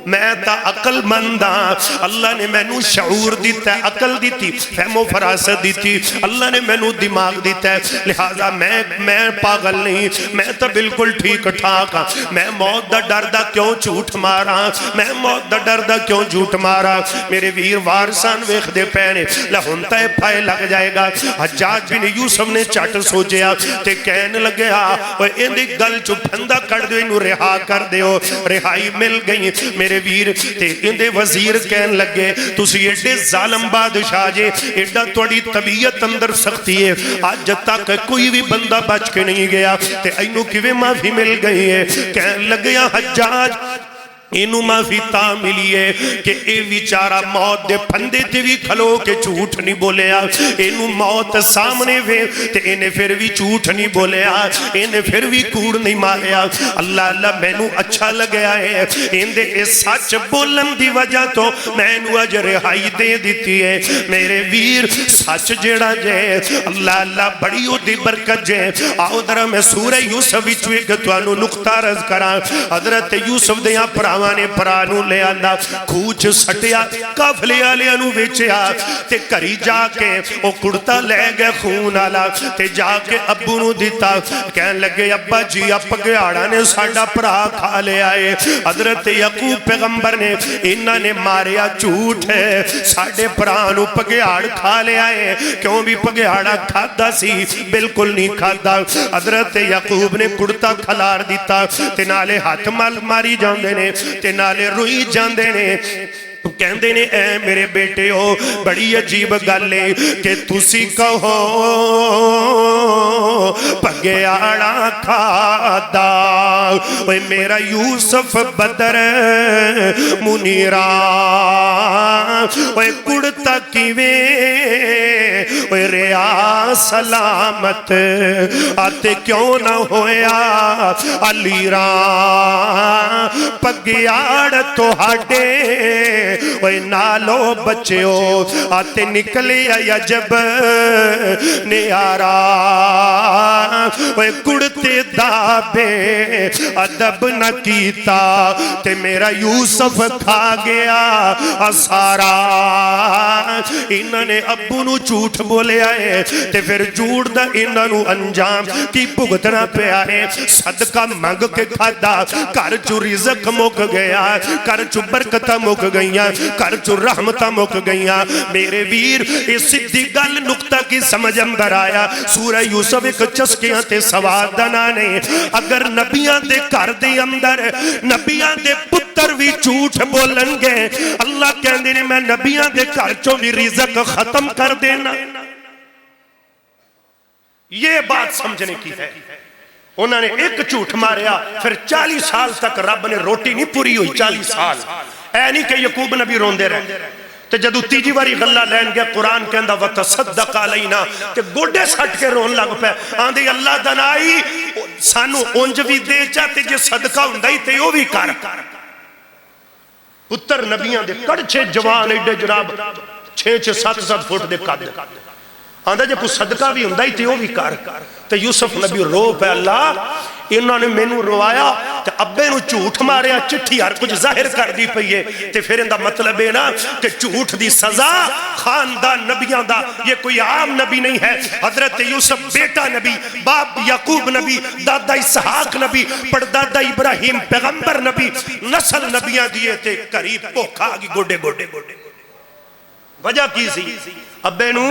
میں تا عقل مندہ، اللہ نے میں نو شعور دیتا ہے، عقل دیتی، فہم و فراست دیتی، اللہ نے میں نو دماغ دیتا ہے، لہٰذا میں پاگل نہیں، میں تا بالکل ٹھیک ٹھاکا، میں موت دا ڈردہ کیوں جھوٹ مارا، میں موت دا ڈردہ کیوں جھوٹ مارا، میرے ویر وارسان ویخ دے پہنے لہنتا ہے پھائے لگ جائے گا، حجاج بن یوسف نے چاٹ سوچیا تے کہنے لگے وہ اندھی گل جو پھندہ کر دے انہوں رہا کر دے ہو، رہائی مل گئی، میرے ویر تے اندے وزیر کہن لگے تسی ایڈے ظالم بادشاہ جے، ایڈا توڑی طبیعت اندر سختی ہے، آج تک کوئی بھی بندہ بچ کے نہیں گیا تے اینو کیویں معافی مل گئی ہے، کہن لگیا حجاج اینو معافی تا ملی ہے کہ اے بیچارہ موت دے پھندے تے بھی کھلو کے جھوٹ نہیں بولیا، اینو موت سامنے وے تے اینے پھر بھی جھوٹ نہیں بولیا، اینے پھر بھی کوڑ نہیں ماریا۔ اللہ اللہ میں نو اچھا لگیا ہے، اندے اے سچ بولن دی وجہ تو میں نو اجر ہائی دے دیتی ہے۔ میرے ویر سچ جیڑا جے اللہ اللہ بڑی ہو دی برکت جے۔ آؤ درہ میں سورہ یوسف وچوے گتوانو نقطہ رز کرا۔ حضرت یوسف دیاں پراوانے پرانو لے آنا کھوچ سٹیا کافلے آلے انو بیچیا تے کری جا کے او کڑتا لے گئے خون آلا تے جا کے ابو نو دیتا کہن لگے ابا جی اب گیاڑا نے ساڑا پرا کھا لے آئے۔ حضرت یعقوب پیغمبر نے انہاں نے ماریا جھوٹ ہے ساڑے پرانو پگیاڑ کھا لے آئے، کیوں بھی پگیاڑا کھادا سی بالکل نہیں کھادا۔ حضرت یعقوب نے کڑتا کھلار دیتا تے نالے ہاتھ ماری جاندے نے تے نالے روئی جاندے نے، کہندے نے اے میرے بیٹے ہو بڑی عجیب گلے کہ تسی کہو پگیاڑا کھادا، اوے میرا یوسف بدر منیرا، اوے کڑتا کیویں، اوے ریا سلامت آتے کیوں نہ ہویا علی راں، پگیاڑ تو ہاڈے اوے نالو بچیو آتے نکلے عجب نیارا، اوے کڑتے دابے ادب نہ کیتا تے میرا یوسف کھا گیا سارا۔ انہوں نے ابو نو جھوٹ بولے آئے تے پھر جھوٹ دا انہوں نو انجام کی بھگتنا پہ آئے، صدقہ مانگ کے کھادا، کر چو رزق مک گیا، کر چو برکتہ مک گئیاں، کر چو رحمتہ مک گئیاں۔ میرے ویر اس صدی گل نقطہ کی سمجھ اندر آیا، سورہ یوسف ایک چسکیاں تے سواد دنانے، اگر نبیاں دے کر دے اندر نبیاں دے پتر بھی جھوٹ بولن گے، اللہ کہندے نے میں نبیاں دے کر چو بھی رزق ختم کر دینا۔ یہ بات سمجھنے کی ہے۔ انہوں نے ایک جھوٹ ماریا پھر 40 سال تک رب نے روٹی نہیں پوری ہوئی، 40 سال اے نہیں کہ یعقوب نبی روندے رہے تے جدو تیجی واری غلہ لین گیا قرآن کہندا وَتَصَدَّقَ عَلَيْنَا تے گوڑے سٹ کے رون لگ پہ آندھی اللہ دنائی سانو اونج بھی دے چاہتے جے صدقہ ہوندائی تے یو بھی کر۔ پتر نبیاں دے کڑچے جوان ایڈے جناب 6-7 فٹ دے قد آندھا جے کو صدقہ بھی ہوندائی تے یو بھی کر۔ تے یوسف نبی رو پہ اللہ انہوں نے میں نو روایا تے ابے نو جھوٹ ماریا، چٹھی ہر کچھ ظاہر کر دی پئیے تے پھر اندہ مطلب ہے نا کہ جھوٹ دی سزا خاندان نبیاں دا، یہ کوئی عام نبی نہیں ہے۔ حضرت یوسف بیٹا نبی، باپ یعقوب نبی، دادا اسحاق نبی، پردادا ابراہیم پیغمبر نبی، نسل نبیاں دیئے تے قریب پوکھا آگی گوڑے گوڑے گوڑے۔ وجہ کی سی ابے نو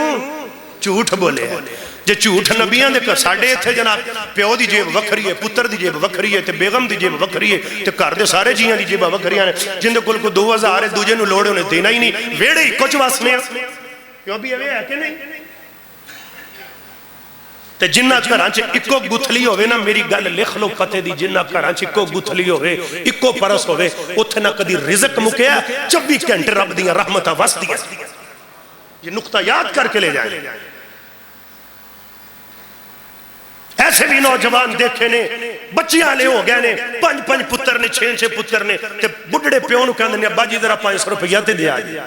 جھوٹ بولے ہیں، جے جھوٹ نبیاں دے کر ساڑے تھے جناب پیو دی جیب وکھری ہے، پتر دی جیب وکھری ہے تے بیگم دی جیب وکھری ہے تے کر دے سارے جیاں دی جیبہ وکھریاں نے، جن دے کل کو 2000 ہے دوجے نو لوڑے انہیں دینا ہی نہیں، ویڑے ہی کچھ واسنے ہیں، پیو بھی ہے کہ نہیں؟ تے جنہ کرانچے اکو گتھلی ہوئے نا، میری گل لکھ لو پتے دی، جنہ کرانچے اکو گتھلی ہوئے، اکو پرس ہوئے، اتھے نہ کدی رزق مکیا 24 گھنٹے رب دیاں رحمتہ وس دیا۔ یہ نقطہ یاد کر کے لے جائیں۔ ایسے بھی نوجوان دیکھے نے بچیاں لے ہو گئے نے، 5 پتر نے، 6 پتر نے تے بڑھڑے پیوں نو کہندے نے ابا جی ذرا 500 روپیہ تے دے آئے۔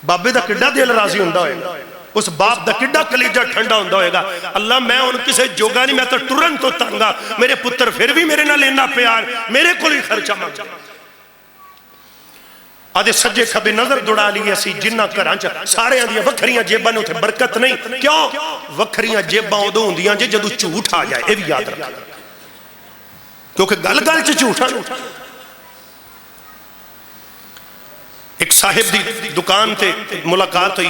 بابے دا کڈا دل راضی ہوندا ہوئے گا، اس باپ دا کڈا کلیجہ ٹھنڈا ہوندا ہوئے گا، اللہ میں ان کسے جوگا نہیں، میں تو ٹرن تو تنگا، میرے پتر پھر بھی میرے نہ لینا پیار، میرے کو ہی خرچہ مانگا۔ آدھے سجے کھبے نظر دوڑا لیے سی جنہ کرانچہ سارے آدھے وکھریاں جیباں نے اتھے برکت نہیں، کیوں؟ وکھریاں جیباں ادھو ہوندیاں جے جدو جھوٹ آ جائے، یہ بھی یاد رکھا، کیونکہ گل گل چے جھوٹا۔ ایک صاحب دی دکان تے ملاقات ہوئی،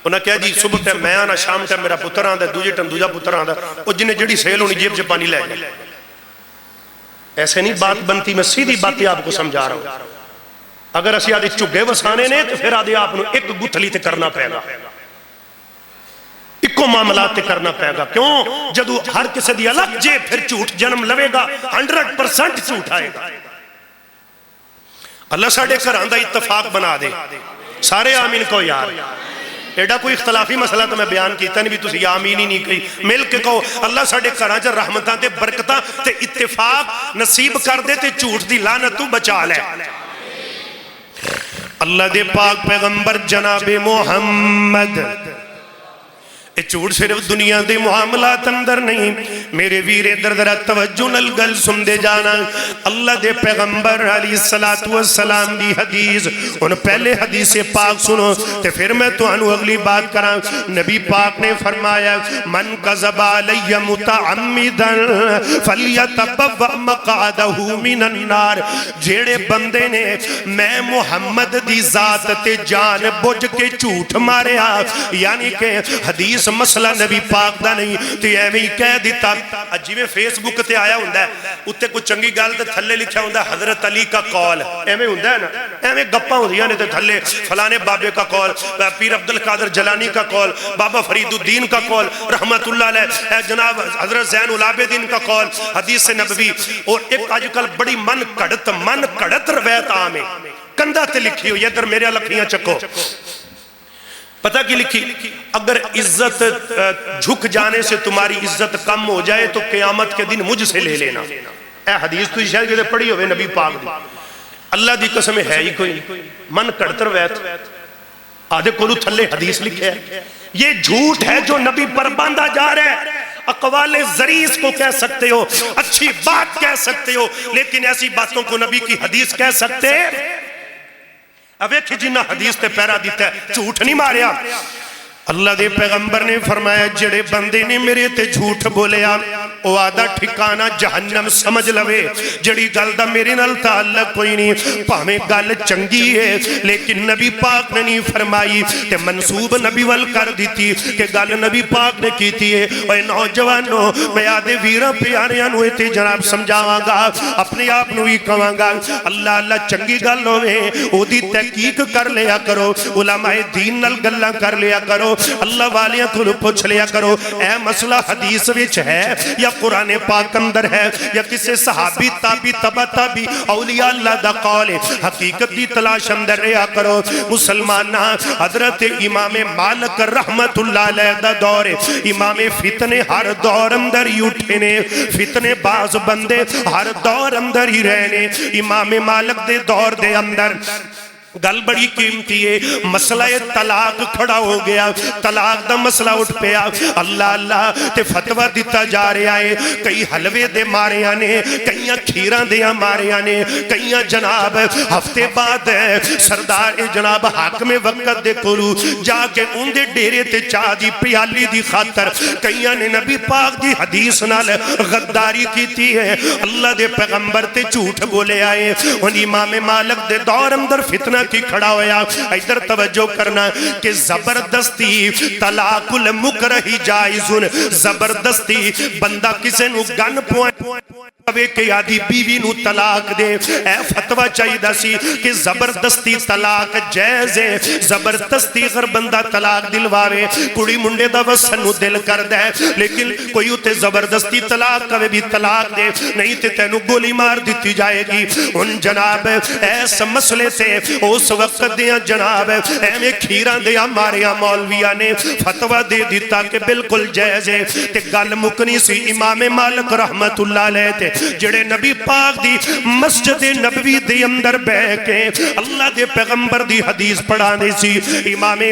انہاں کہا جی صبح ٹائم میں آنا، شام ٹائم میرا پتر آندا، دوجے ٹائم دوجا پتر آندا، اور جنہیں جڑی سیل ہونی جیب سے پانی لے گئے۔ ایسے نہیں بات بنتی، میں سیدھی باتیں آپ کو سمجھا رہا ہوں۔ اگر اسی آدھے چگے وسانے نے تو پھر آدھے آپ نے ایک گتھلی تے کرنا پہے گا، ایک کو معاملات تے کرنا پہے گا، کیوں؟ جدو ہر کسی دی الگ جے پھر جھوٹ جنم لوے گا، 100% جھوٹ آئے گا۔ اللہ ساڑھے گھراں دا اتفاق بنا دے، سارے آمین کو یار۔ ایڈا کوئی اختلافی مسئلہ تو میں بیان کیتا نہیں بھی تسی آمین ہی نہیں کہی، مل کے کہو اللہ ساڑھے گھراں چ رحمتاں تے برکتاں تے اتفاق نصیب کر دے تے جھوٹ دی لعنت تو بچا لے۔ اللہ دے پاک پیغمبر جناب محمد، جھوٹ صرف دنیا دے معاملات اندر نہیں، میرے ویرے در در توجہ نل گل سن دے جانا۔ اللہ دے پیغمبر علیہ السلام دی حدیث، ان پہلے حدیث پاک سنو تے پھر میں تو انو اگلی بات کرا۔ نبی پاک نے فرمایا من کذب علی متعمدا فلیتبوأ مقعدہ من النار، جیڑے بندے نے میں محمد دی ذات تے جان بوجھ کے جھوٹ ماریا، یعنی کہ حدیث مسئلہ نبی پاک دا نہیں تو ایویں کہہ دیتا۔ جی میں فیس بک تے آیا ہوندہ ہے اتے کچھ چنگی گال تے تھلے لکھا ہوندہ ہے حضرت علی کا قول، ایویں ہوندہ ہے نا، ایویں گپاں ہوندیاں نے تے تھلے فلانے بابے کا قول، پیر عبدالقادر جلانی کا قول، بابا فرید الدین کا قول رحمت اللہ علیہ، جناب حضرت زین العابدین کا قول، حدیث نبوی۔ اور ایک آج کل بڑی من کڑت روایت عام ہے، کندہ تے لکھی ہوئی، ادھر میرے لکھیاں چکو، پتہ کی لکھی اگر عزت جھک جانے سے تمہاری عزت کم ہو جائے تو قیامت کے دن مجھ سے لے لینا۔ اے حدیث تو شاید کہ پڑھی ہوئے نبی پاک دی، اللہ دی قسم ہے ہی کوئی من کڑتر ویت آدھے کولو تھلے حدیث لکھے ہے، یہ جھوٹ ہے جو نبی پر باندھا جا رہا ہے۔ اقوال زریز کو کہہ سکتے ہو، اچھی بات کہہ سکتے ہو، لیکن ایسی باتوں کو نبی کی حدیث کہہ سکتے؟ اب ایک جنہ حدیث تے پیرا دیتا ہے، جھوٹ نہیں ماریا۔ اللہ دے پیغمبر نے فرمایا جڑے بندے نے میرے تے جھوٹ بولیا او آدھا ٹھکانہ جہنم سمجھ لوے، جڑی گل دا میرے نال تعلق کوئی نہیں، پاہمیں گل چنگی ہے لیکن نبی پاک نے نہیں فرمائی تے منصوب نبی وال کر دیتی کہ گل نبی پاک نے کیتی ہے۔ اے نوجوانوں میں آدھے ویرہ پیاریاں نوے تے جناب سمجھاواں گا، اپنے آپ نوی کہاں گا اللہ اللہ چنگی گل ہوئے او دی تحقیق کر لیا کرو، علماء دین نال گلاں کر لیا کرو، اللہ والیاں کو پوچھ لیا کرو اے مسئلہ حدیث وچ ہے یا قرآن پاک اندر ہے یا کسے صحابی تابی تبا تابی اولیاء اللہ دا قول حقیقت دی تلاش اندر رہا کرو۔ مسلمانہ حضرت امام مالک رحمت اللہ علیہ دا دور، امام فتنے ہر دور اندر ہی اٹھنے، فتنے باز بندے ہر دور اندر ہی رہنے۔ امام مالک دے دور دے اندر گل بڑی قیمتی ہے، مسئلہ طلاق کھڑا ہو گیا، طلاق دا مسئلہ اٹھ پیا، اللہ اللہ تے فتوہ دیتا جا رہا ہے، کئی حلوے دے مارے آنے، کئیاں کھیران دے مارے آنے، کئیاں جناب ہفتے بعد سردار جناب حاکم وقت دے کولو جا کے ان دے ڈیرے تے چاہ دی پیالی دی خاطر کئیاں نے نبی پاک دی حدیث نال غداری کیتی ہے، اللہ دے پیغمبر تے جھوٹ بولے آئے۔ ان امام مالک دے دور اندر فتنہ کی کھڑا ہویا، ادھر توجہ کرنا کہ زبردستی طلاق المکرہ جائزن، زبردستی بندہ کسے نو گن پوائے کہ آدھی بیوی نو طلاق دے، اے فتوہ چاہی دا سی کہ زبردستی طلاق جائز ہے، زبردستی اگر بندہ طلاق دلواوے کڑی منڈے دا وسن نو دل کر دے، لیکن کوئی اتے زبردستی طلاق کوئی بھی طلاق دے نہیں تے تینو گولی مار دیتی جائے گی۔ ان جناب ایس مسئلے سے اس وقت دیا جناب ایمیں کھیران دیا ماریا مولویہ نے فتوہ دے دیتا کہ بالکل جائز ہے تے گل مکنی سی امام مالک رحمت اللہ علیہ تے جڑے نبی پاک دی مسجد نبوی دے اندر بے کے اللہ دے پیغمبر دی حدیث پڑھانے سی۔ امام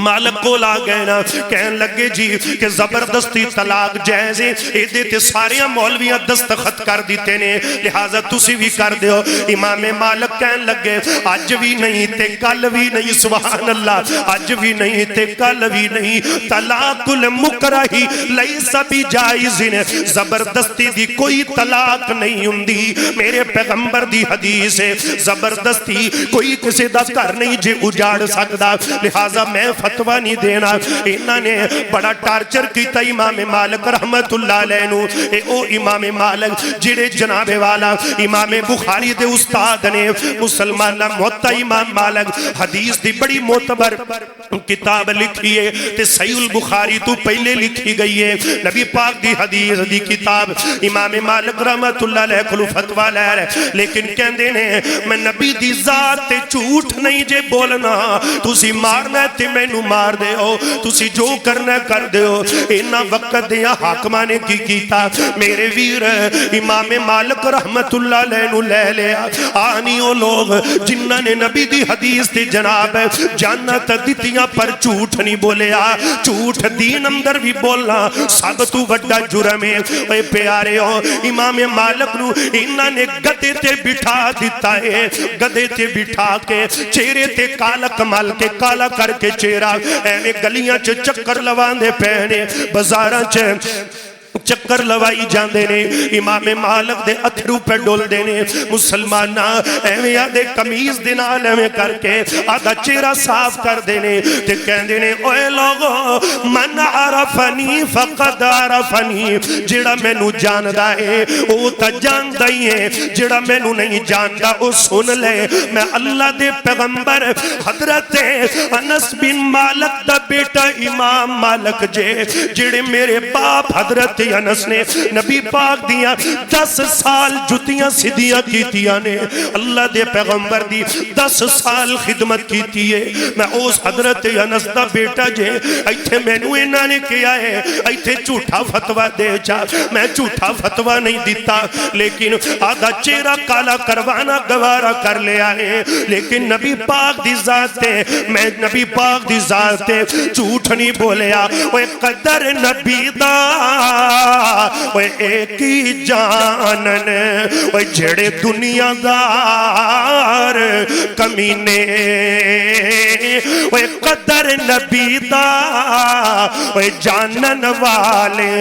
مالک کو لا گئے نا کہن لگے جی کہ زبردستی طلاق جائز ہے، ایدے تے ساریاں مولویاں دستخط کر دیتے نے لہٰذا تسی بھی کر دیو۔ امام مالک کہن لگے آج بھی نہیں تے کل بھی نہیں، سبحان اللہ، آج بھی نہیں تے کل بھی نہیں، طلاق المکرہ لیس بھی جائز ہے، زبردستی دی کوئی طلاق نہیں ہوندی، میرے پیغمبر دی حدیث ہے زبردستی کوئی کسی دا کر نہیں جے اجاڑ سکدا، لہٰذا میں فتوا نہیں دینا. انہاں نے بڑا ٹارچر کیتا امام مالک رحمت اللہ علیہ نو. اے او امام مالک جڑے جناب والا امام بخاری دے استاد نے مسلمان موتا امام مالک حدیث دی بڑی معتبر کتاب لکھی ہے تے صحیح البخاری تو پہلے لکھی گئی ہے. نبی پاک دی حدیث دی کتاب امام مالک رحمت اللہ علیہ کو فتوا لے رہے لیکن کہندے نے میں نبی دی ذات تے جھوٹ نہیں جے بولنا. تسی مارنا تے مینوں مار دے ہو, تسی جو کرنا کر دے ہو. انہاں وقت دیا حاکماں نے کی کیتا میرے ویر امام مالک رحمت اللہ علیہ نو لے لیا. آنی او لوگ جنہاں نے نبی دی حدیث تے جناب جانت دتیاں پر جھوٹ نہیں بولیا. جھوٹ دین اندر بھی بولنا سب تو بڑا جرم ہے. اے پیارے ہو امام مالک نو انہاں نے گدے تے بٹھا دیتا ہے. گدے تے بٹھا کے چہرے تے کالا کمال کے کالا کر کے چہرہ ایویں گلیاں چ چکر لواندے پہنے بازاراں چ چکر لوائی جاندے نے. امام مالک دے اتھرو پہ ڈول دینے مسلمانہ ایویں آدھے کمیز دے نال ایویں کر کے آدھا چہرہ صاف کر دینے تے کہن دینے اوے لوگو من عرفنی فقد عرفنی. جڑا میں نو جاندہ ہے او تا جاندہ ہی ہے, جڑا میں نو نہیں جاندہ او سن لے میں اللہ دے پیغمبر حضرت انس بن مالک دا بیٹا امام مالک جڑے میرے باپ حضرت انس نے نبی پاک دیاں 10 سال جتیاں سدیاں کیتیاں نے. اللہ دے پیغمبر دی 10 سال خدمت کیتی ہے. میں اس حضرت انس دا بیٹا جے ایتھے مینوں انہاں نے کیا ہے ایتھے جھوٹا فتوا دے جا. میں جھوٹا فتوا نہیں دیتا لیکن آدھا چہرہ کالا کروانا گوارا کر لیا ہے. لیکن نبی پاک دی ذات تے میں نبی پاک دی ذات تے جھوٹ نہیں بولیا. اوے قدر نبی دا اوے ایک ہی جانن اوے جڑے دنیا دار کمینے. اوے قدر نبی دا اوے جانن والے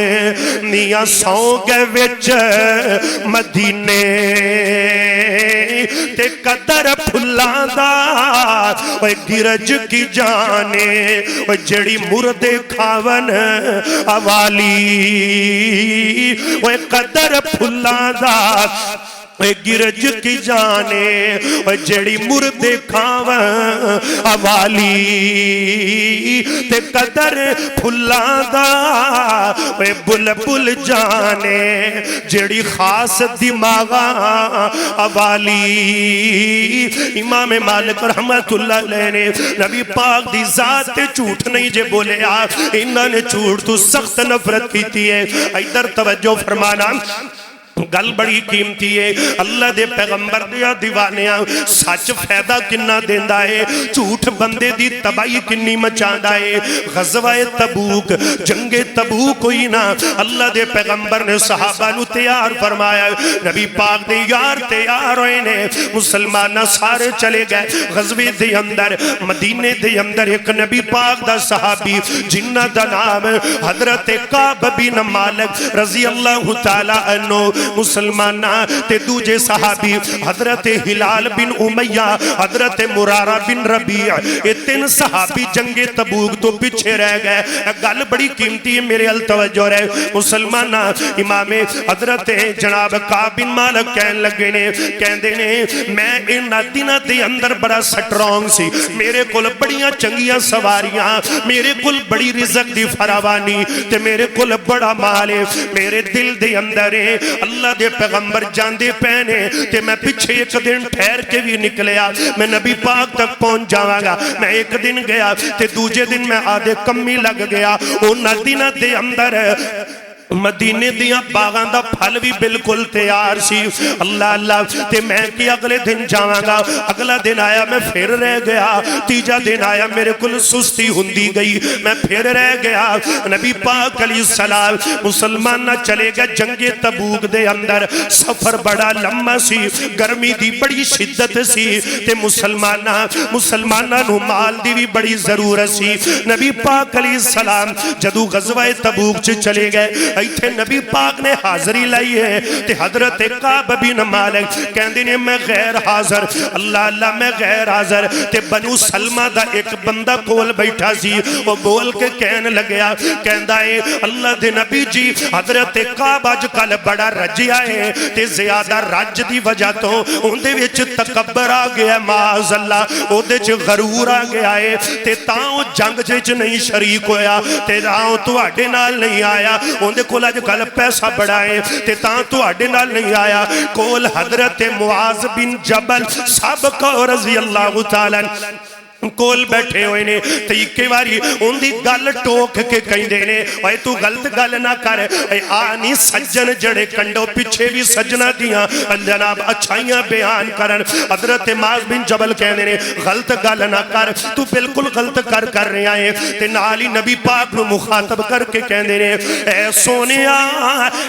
میاں سو گئے وچ مدینے تے قدر پھلاں دا اوے گرج کی جانے اوے جڑی مردے کھاون اوالی. اوے قدر پھلاں دا اوے گرج کی جانے اوے جڑی مردے کھاون اوالی تے قدر پھلاں دا اوے بلبل جانے جڑی خاص دماغاں اوالی. امام مالک رحمت اللہ علیہ نے نبی پاک دی ذات تے جھوٹ نہیں جے بولے. انہاں نے جھوٹ تو سخت نفرت کیتی ہے. ادھر توجہ فرمانا گل بڑی قیمتی ہے. اللہ دے پیغمبر دیا دیوانیاں سچ فائدہ کنا دیندا ہے, جھوٹ بندے دی تباہی کنی مچاندا ہے. غزوہ تبوک جنگ تبوک ہوئی نا, اللہ دے پیغمبر نے صحابہ نو تیار فرمایا. نبی پاک دے یار تیار ہوئے نے, مسلمانہ سارے چلے گئے غزوے دے اندر. مدینے دے اندر ایک نبی پاک دا صحابی جنہ دا نام حضرت کعب بن مالک رضی اللہ تعالی عنہ مسلمانہ تے دوجے صحابی حضرت ہلال بن امیہ حضرت مرارہ بن ربیع. یہ 3 صحابی جنگ تبوک تو پیچھے رہ گئے. گل بڑی قیمتی ہے میرے التوجہ رہے مسلمانہ. امام حضرت جناب کعب بن مالک کہن لگے نے کہندے نے میں ان دنوں دے اندر بڑا سٹرونگ سی, میرے کول بڑیاں چنگیاں سواریاں, میرے کول بڑی رزق دی فراوانی تے میرے کول بڑا مال ہے. میرے دل دے اندر ہے اللہ دے پیغمبر جاندے پہنے تے میں پیچھے ایک دن ٹھہر کے بھی نکلیا, میں نبی پاک تک پہنچ جاواں گا. میں ایک دن گیا تے دوجے دن میں آدھے کمی لگ گیا. اونا دنوں دے اندر مدینے دیاں باغاں دا پھل بھی بالکل تیار سی. اللہ اللہ تے میں کی اگلے دن جاواں گا. اگلا دن آیا میں پھر رہ گیا. تیجا دن آیا میرے کل سستی ہوندی گئی, میں پھر رہ گیا. نبی پاک علیہ السلام مسلمان نہ چلے گا جنگ تبوک دے اندر. سفر بڑا لمبا سی, گرمی دی بڑی شدت سی تے مسلمانہ نو مال دی بھی بڑی ضرورت سی. نبی پاک علیہ السلام جدو غزوہ تبوک چ چلے گئے ایتھے نبی پاک نے حاضری لائی ہے تے حضرت کعب بن مالک کہندے نے میں غیر حاضر اللہ اللہ میں غیر حاضر تے بنو سلمہ دا ایک بندہ کول بیٹھا سی وہ بول کے کہن لگیا کہندا ہے اللہ دے نبی جی حضرت کعب اج کل بڑا رجیا ہے تے زیادہ رج دی وجہ تو اندے وچ تکبر آ گیا معاذ اللہ اودے چ غرور آ گیا ہے تے تاں او جنگ وچ نہیں شریک ہویا تے تاں تواڈے نال نہیں آیا اندے کول اج کل پیسہ بڑا ہے تے تاں تواڈے نال نہیں آیا کول حضرت معاذ بن جبل سابق رضی اللہ تعالی کول بیٹھے ہوئے نے تیکے واری ان دی گل ٹوک کے کہیں دینے اے تو غلط گل نہ کر اے آنی سجن جڑے کنڈو پیچھے بھی سجنہ دیاں جناب اچھائیاں بیان کرن حضرت معاذ بن جبل کہہ دینے غلط گل نہ کر تو بالکل غلط کر رہے آئے تے نالی نبی پاک نو مخاطب کر کے کہہ دینے اے سونیا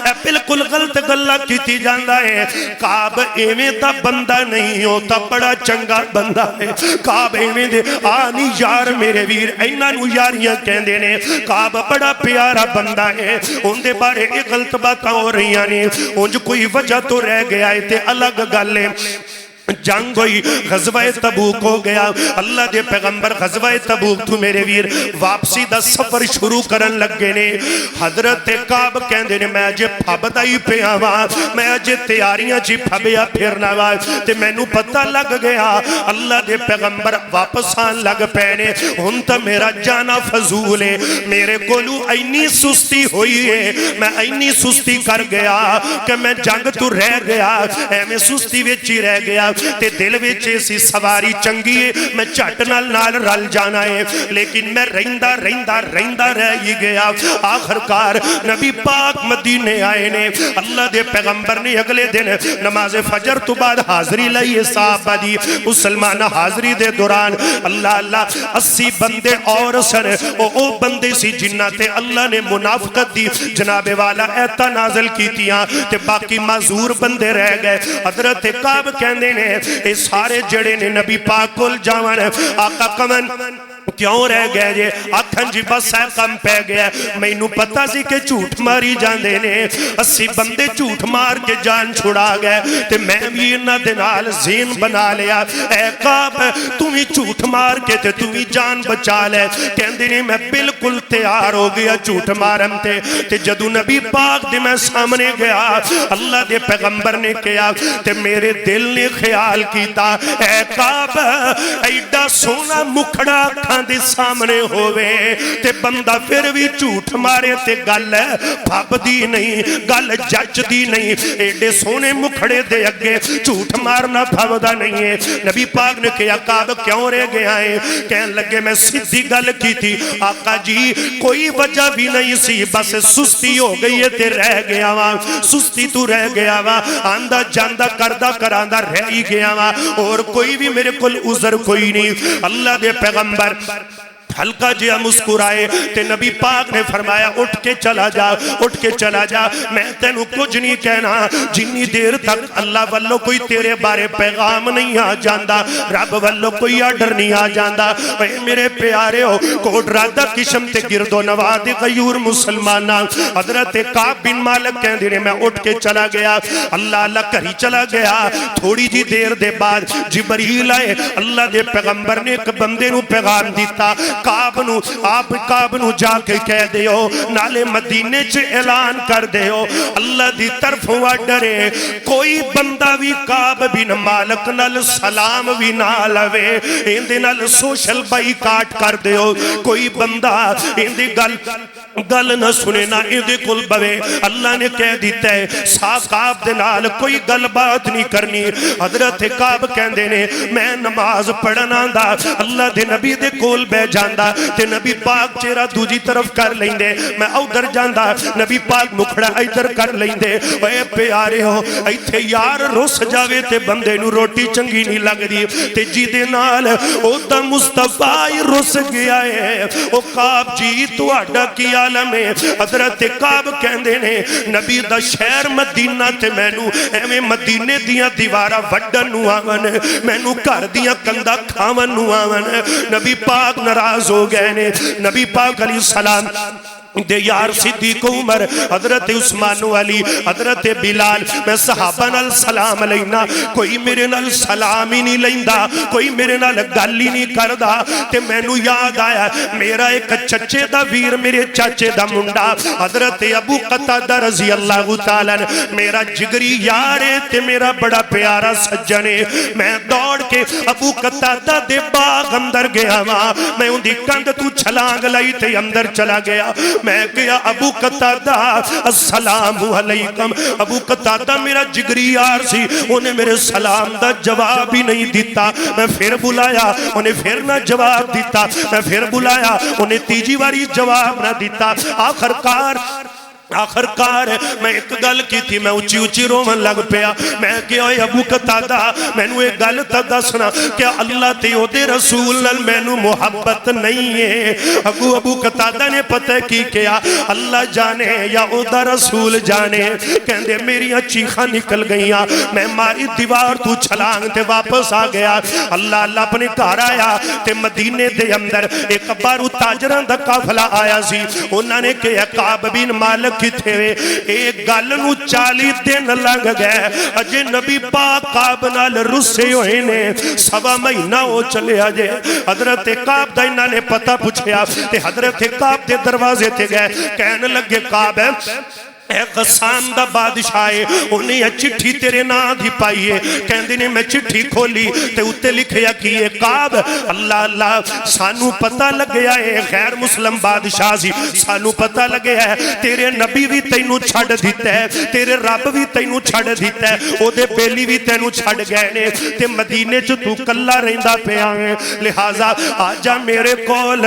اے بالکل غلط گلہ کیتی جاندہ ہے کعب ایویں دا بندہ نہیں ہوتا بڑا چنگا بندہ ہے کعب ایویں دے آنی یار میرے ویر اینا نو یاریاں کہندے نے کعب بڑا پیارا بندہ ہے ان دے بارے ایک غلط باتاں ہو رہی آنی انج کوئی وجہ تو رہ گیا ہے تے الگ گالے جنگ ہوئی غزوہ تبوک ہو گیا اللہ دے پیغمبر غزوہ تبوک تو میرے ویر واپسی دا سفر شروع کرن لگے نے حضرت کعب کہندے نے میں اجے پھبدا ہی پیا وا میں اجے تیاریاں جی پھبیا پھرنا وا تے مینوں پتہ لگ گیا اللہ دے پیغمبر واپس آن لگ پے نے ہن تے میرا جانا فضول ہے میرے کولو اینی سستی ہوئی ہے میں اینی سستی کر گیا کہ میں جنگ تو رہ گیا ایویں سستی وچ ہی رہ گیا تے دل وچ سی سواری چنگی ہے میں جھٹ نال رل جانا ہے لیکن میں رہندا رہ ہی گیا آخرکار نبی پاک مدینے آئے نے اللہ دے پیغمبر نے اگلے دن نماز فجر تو بعد حاضری لائی صحابہ دی مسلمان حاضری دے دوران اللہ 80 بندے اور سن او بندے سی جنہ تے اللہ نے منافقت دی جناب والا ایتا نازل کیتیاں تے باقی معذور بندے رہ گئے حضرت کعب کہندے نے اے سارے جڑے نے نبی پاک کول جاون آقا کمن کیوں رہ گئے جے آکھن جی بس ہے کم پہ گیا میں انہوں پتہ سی کہ جھوٹ ماری جاندے نے 80 بندے جھوٹ مار کے جان چھڑا گئے تے میں بھی انہ دنال زین بنا لیا اے کعب تمہیں جھوٹ مار کے تے تمہیں جان بچا لے کہندے نے میں بالکل تیار ہو گیا جھوٹ مارم تے جدو نبی پاک دے میں سامنے گیا اللہ دے پیغمبر نے کیا تے میرے دل نے خیال کیتا اے کعب ایڈا سونا مکھڑا کھان دے سامنے ہوئے تے بندہ پھر بھی جھوٹ مارے تے گل پھپ دی نہیں گل جج دی نہیں ایڈے سونے مکھڑے دے اگے جھوٹ مارنا پھپ دا نہیں ہے نبی پاک نے کہا کعب کیوں رہ گیا ہے کہن لگے میں سیدھی گل کی تھی آقا جی کوئی وجہ بھی نہیں سی بس سستی ہو گئی ہے تے رہ گیا وا سستی تو رہ گیا وا آندہ جاندہ کردہ کراندہ رہ ہی گیا وا اور کوئی بھی میرے کل عذر کوئی نہیں اللہ دے پیغمبر ہلکا جیا مسکرائے تے نبی پاک نے فرمایا اٹھ کے چلا جا میں تینوں کچھ نہیں کہنا جنی دیر تک اللہ واللو کوئی تیرے بارے پیغام نہیں آ جاندہ رب واللو کوئی آڈر نہیں آ جاندہ اے میرے پیارے ہو کوڈ رادہ قسم تے گرد و نواد غیور مسلمانہ حضرت کعب بن مالک کہن دینے میں اٹھ کے چلا گیا اللہ کری چلا گیا تھوڑی جی دیر دے بعد جبریل آئے اللہ دے پیغمبر نے ایک بندے نو پیغام دیتا آپ کعب نو جا کے کہہ دیو نالے مدینے چ اعلان کر دیو اللہ دی طرف ہوا ڈرے کوئی بندہ بھی کعب بن مالک نال سلام بھی نہ لوے اندے نال سوشل بائی کاٹ کر دیو کوئی بندہ اندے گل نہ سنے نہ اندے کل بوے اللہ نے کہہ دیتا ہے صاف کعب دے نال کوئی گل بات نہیں کرنی حضرت کعب کہندے نے میں نماز پڑھنا دا اللہ دے نبی دے کول بے جاندہ تے نبی پاک چہرہ دوجی طرف کر لیندے میں ادھر جاندہ نبی پاک مکھڑا ادھر کر لیندے اے پیارے ہو ایتھے یار رس جاوے تے بندے نو روٹی چنگی نہیں لگ دی تے جی دے نال او دا مصطفیٰ رس گیا ہے او کعب جی تو آڈا کی عالم ہے حضرت کعب کہندے نے نبی دا شہر مدینہ تے میں نو ایویں مدینے دیاں دیوارہ وڈن نو آون میں نو کر دیاں کندہ کھاون نو آون نبی پاک نراز ہو گئے نے نبی پاک علیہ السلام دے یار صدیق عمر حضرت عثمان علی حضرت بلال میں صحابہ نال سلام لینا کوئی میرے نال سلام ہی نہیں لیندا کوئی میرے نال گل ہی نہیں کردا تے مینوں یاد آیا میرا ایک چچے دا ویر میرے چاچے دا منڈا حضرت ابو قتادہ رضی اللہ تعالیٰ میرا جگری یار ہے تے میرا بڑا پیارا سجن ہے میں دوڑ کے ابو قتادہ دے باغ اندر گیا وہاں میں ان دی کند تو چھلانگ لائی تے اندر چلا گیا میں کہا ابو قتادہ السلام علیکم ابو قتادہ میرا جگری یار سی انہیں میرے سلام دا جواب ہی نہیں دیتا میں پھر بلایا انہیں پھر نہ جواب دیتا میں پھر بلایا انہیں تیجی واری جواب نہ دیتا آخر کار میں ایک گل کی تھی میں اچھی اچھی رومن لگ پیا میں کہ اوے ابو قتادہ میں نے ایک گل تا سنا کہ اللہ تے او دے رسول نال میں نے محبت نہیں ہے ابو قتادہ نے پتہ کی کیا اللہ جانے یا او دا رسول جانے کہندے میری چیخاں نکل گئیاں میں ماری دیوار تو چھلانگ تے واپس آ گیا اللہ اپنے گھر آیا تے مدینے دے اندر ایک بارو تاجراں دا قافلہ آیا سی انہاں نے کہا کعب بن مالک کی تھے ایک گل نو 40 دن لگ گئے اجے نبی پاک کعب نال رسے ہوئے نے سوا مہینہ ہو چلے آجے حضرت کعب دا انہاں نے پتہ پوچھیا تے حضرت کعب دے دروازے تے گئے کہنے لگے کعب ہے اے غسان دا بادشاہ ہے انہیں یہ چٹھی تیرے نا دی پائی ہے کہندے نے میں چٹھی کھولی تے اتے لکھیا کی ہے کعب اللہ سانو پتہ لگیا ہے غیر مسلم بادشاہ سی سانو پتہ لگیا ہے تیرے نبی بھی تینوں چھڑ دیتا ہے تیرے رب بھی تینوں چھڑ دیتا ہے او دے بیلی بھی تینوں چھڑ گئے نے تے مدینے چ تو کلا رہندا پیا ہے لہذا آجا میرے کول